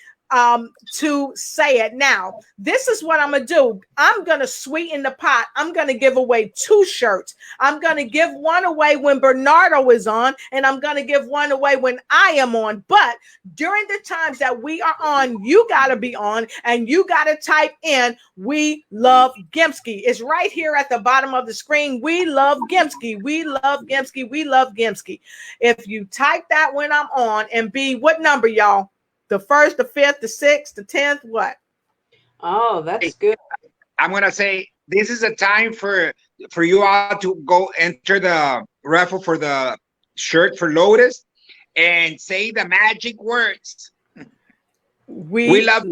Speaker 1: to say it. Now, this is what I'm going to do. I'm going to sweeten the pot. I'm going to give away 2 shirts. I'm going to give one away when Bernardo is on, and I'm going to give one away when I am on. But during the times that we are on, you got to be on, and you got to type in, we love Gimsky. It's right here at the bottom of the screen. We love Gimsky. We love Gimsky. We love Gimsky. If you type that when I'm on, and be what number, y'all? The 1st, the 5th, the 6th, the 10th, what?
Speaker 3: Oh, that's good.
Speaker 4: I'm going to say this is a time for you all to go enter the raffle for the shirt for Lotus and say the magic words.
Speaker 1: We love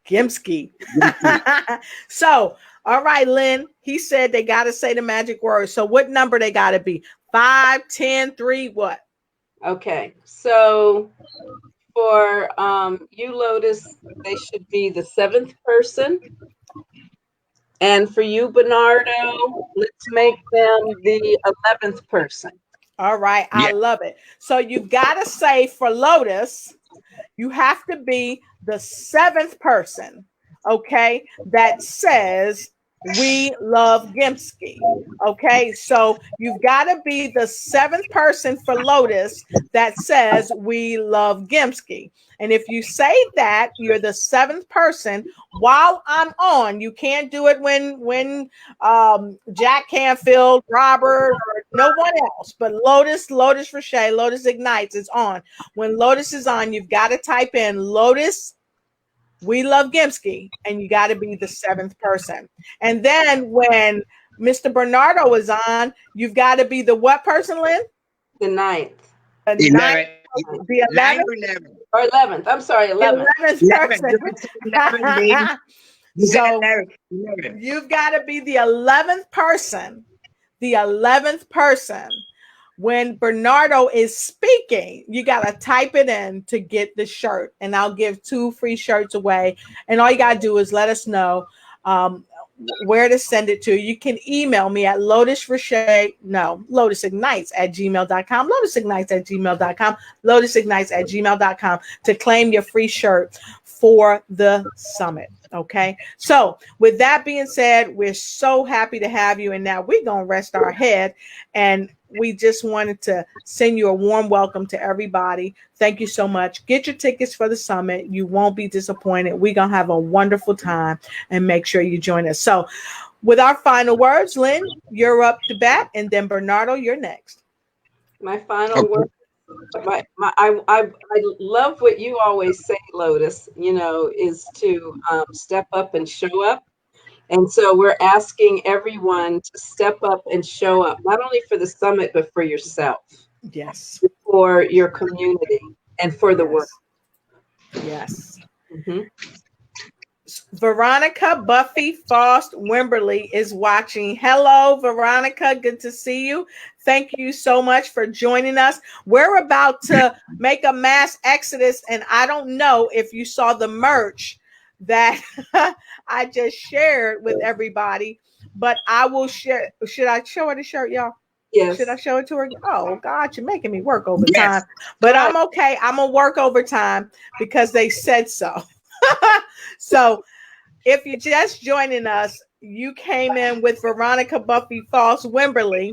Speaker 1: Gimsky. So, all right, Lynn, he said they got to say the magic words. So what number they got to be? 5, 10, 3, what?
Speaker 3: Okay, so for you, Lotus, they should be the 7th person. And for you, Bernardo, let's make them the 11th person.
Speaker 1: All right. I love it. So you've got to say for Lotus, you have to be the 7th person, okay, that says we love Gimski. Okay, so you've got to be the 7th person for Lotus that says we love Gimski. And if you say that you're the 7th person while I'm on, you can't do it when Jack Canfield, Robert, or no one else, but Lotus Roche, Lotus Ignites is on. When Lotus is on, you've got to type in Lotus, we love Gimski, and you got to be the 7th person. And then when Mr. Bernardo is on, you've got to be the what person, Lynn?
Speaker 3: The 9th.
Speaker 1: The 9th. The 11th.
Speaker 3: Or 11th. I'm sorry, 11th.
Speaker 1: 11th person. So you've got to be the 11th person. The 11th person. When Bernardo is speaking, you got to type it in to get the shirt. And I'll give 2 free shirts away. And all you got to do is let us know where to send it to. You can email me at lotusignites@gmail.com, lotusignites@gmail.com, lotusignites@gmail.com to claim your free shirt for the summit. Okay. So with that being said, we're so happy to have you. And now we're going to rest our head, and we just wanted to send you a warm welcome to everybody. Thank you so much. Get your tickets for the summit. You won't be disappointed. We're going to have a wonderful time, and make sure you join us. So with our final words, Lynn, you're up to bat, and then Bernardo, you're next.
Speaker 3: My final word. I love what you always say, Lotus, is to step up and show up. And so we're asking everyone to step up and show up, not only for the summit, but for yourself.
Speaker 1: Yes.
Speaker 3: For your community and for the world.
Speaker 1: Yes. Mm-hmm. Veronica Buffy Faust Wimberly is watching. Hello, Veronica. Good to see you. Thank you so much for joining us. We're about to make a mass exodus, and I don't know if you saw the merch that I just shared with everybody, but I will share. Should I show her the shirt, y'all?
Speaker 3: Yes.
Speaker 1: Should I show it to her? Oh, God, you're making me work overtime. Yes. But I'm okay. I'm going to work overtime because they said so. So if you're just joining us, you came in with Veronica Buffy Faust Wimberly.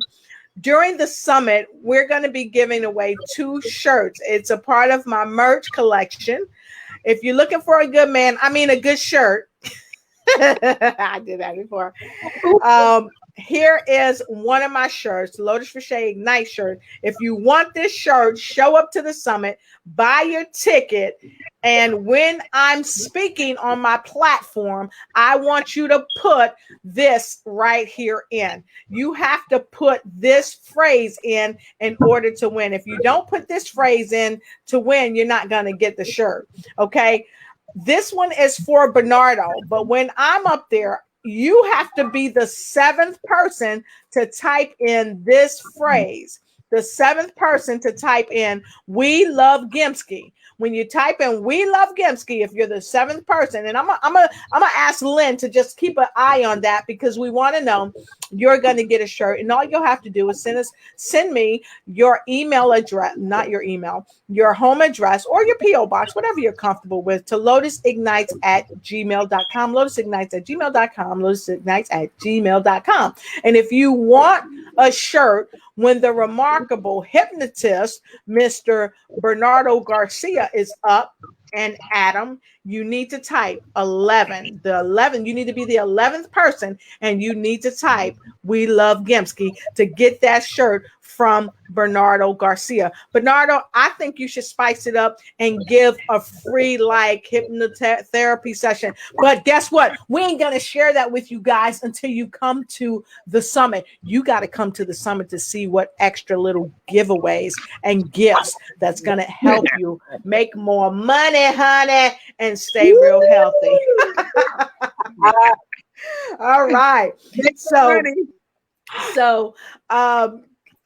Speaker 1: During the summit, we're going to be giving away 2 shirts. It's a part of my merch collection. If you're looking for a good a good shirt, I did that before. Here is one of my shirts, Lotus Roche Ignite shirt. If you want this shirt, show up to the summit, buy your ticket, and when I'm speaking on my platform, I want you to put this right here in. You have to put this phrase in order to win. If you don't put this phrase in to win, you're not going to get the shirt. Okay. This one is for Bernardo, but when I'm up there, you have to be the 7th person to type in this phrase. The 7th person to type in, we love Gimski. When you type in, we love Gimski, if you're the 7th person, and I'm gonna ask Lynn to just keep an eye on that, because we want to know you're going to get a shirt. And all you'll have to do is send me your email address, not your email, your home address or your P.O. box, whatever you're comfortable with, to lotusignites@gmail.com, lotusignites@gmail.com, lotusignites@gmail.com. And if you want a shirt when the remarkable hypnotist, Mr. Bernardo Garcia, is up, and Adam, you need to type 11. The 11, you need to be the 11th person, and you need to type "We love Gimski" to get that shirt from Bernardo Garcia. Bernardo, I think you should spice it up and give a free hypnotherapy session. But guess what? We ain't gonna share that with you guys until you come to the summit. You got to come to the summit to see what extra little giveaways and gifts that's gonna help you make more money, honey, and stay real healthy. All right. So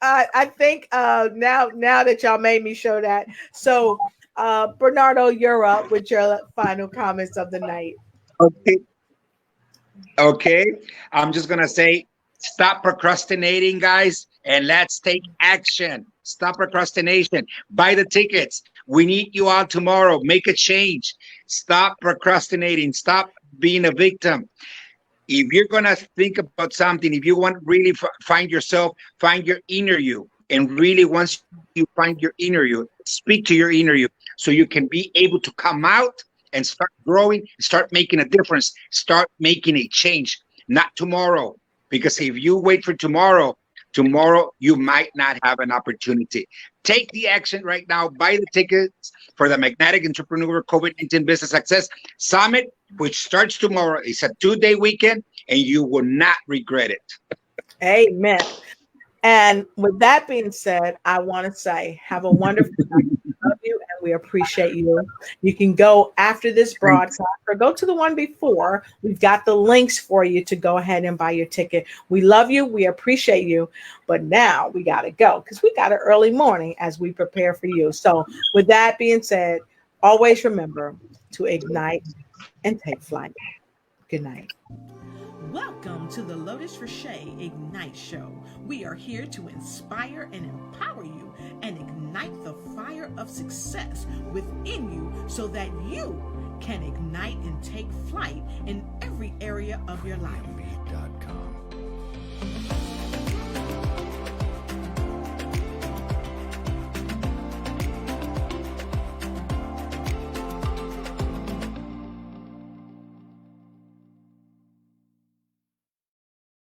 Speaker 1: I think now that y'all made me show that. So Bernardo, you're up with your final comments of the night.
Speaker 4: Okay. Okay. I'm just gonna say, stop procrastinating, guys, and let's take action. Stop procrastination. Buy the tickets. We need you all tomorrow. Make a change. Stop procrastinating. Stop being a victim. If you're going to think about something, if you want really find yourself, find your inner you. And really, once you find your inner you, speak to your inner you so you can be able to come out and start growing, start making a difference, start making a change. Not tomorrow, because if you wait for tomorrow, tomorrow you might not have an opportunity. Take the action right now. Buy the tickets for the Magnetic Entrepreneur COVID-19 Business Success Summit, which starts tomorrow. It's a 2-day weekend, and you will not regret it.
Speaker 1: Amen. And with that being said, I want to say, have a wonderful night. We love you and we appreciate you. You can go after this broadcast or go to the one before. We've got the links for you to go ahead and buy your ticket. We love you. We appreciate you. But now we got to go because we got an early morning as we prepare for you. So with that being said, always remember to ignite and take flight. Good night. Welcome to the Lotus Richey Ignite Show. We are here to inspire and empower you and ignite the fire of success within you so that you can ignite and take flight in every area of your life.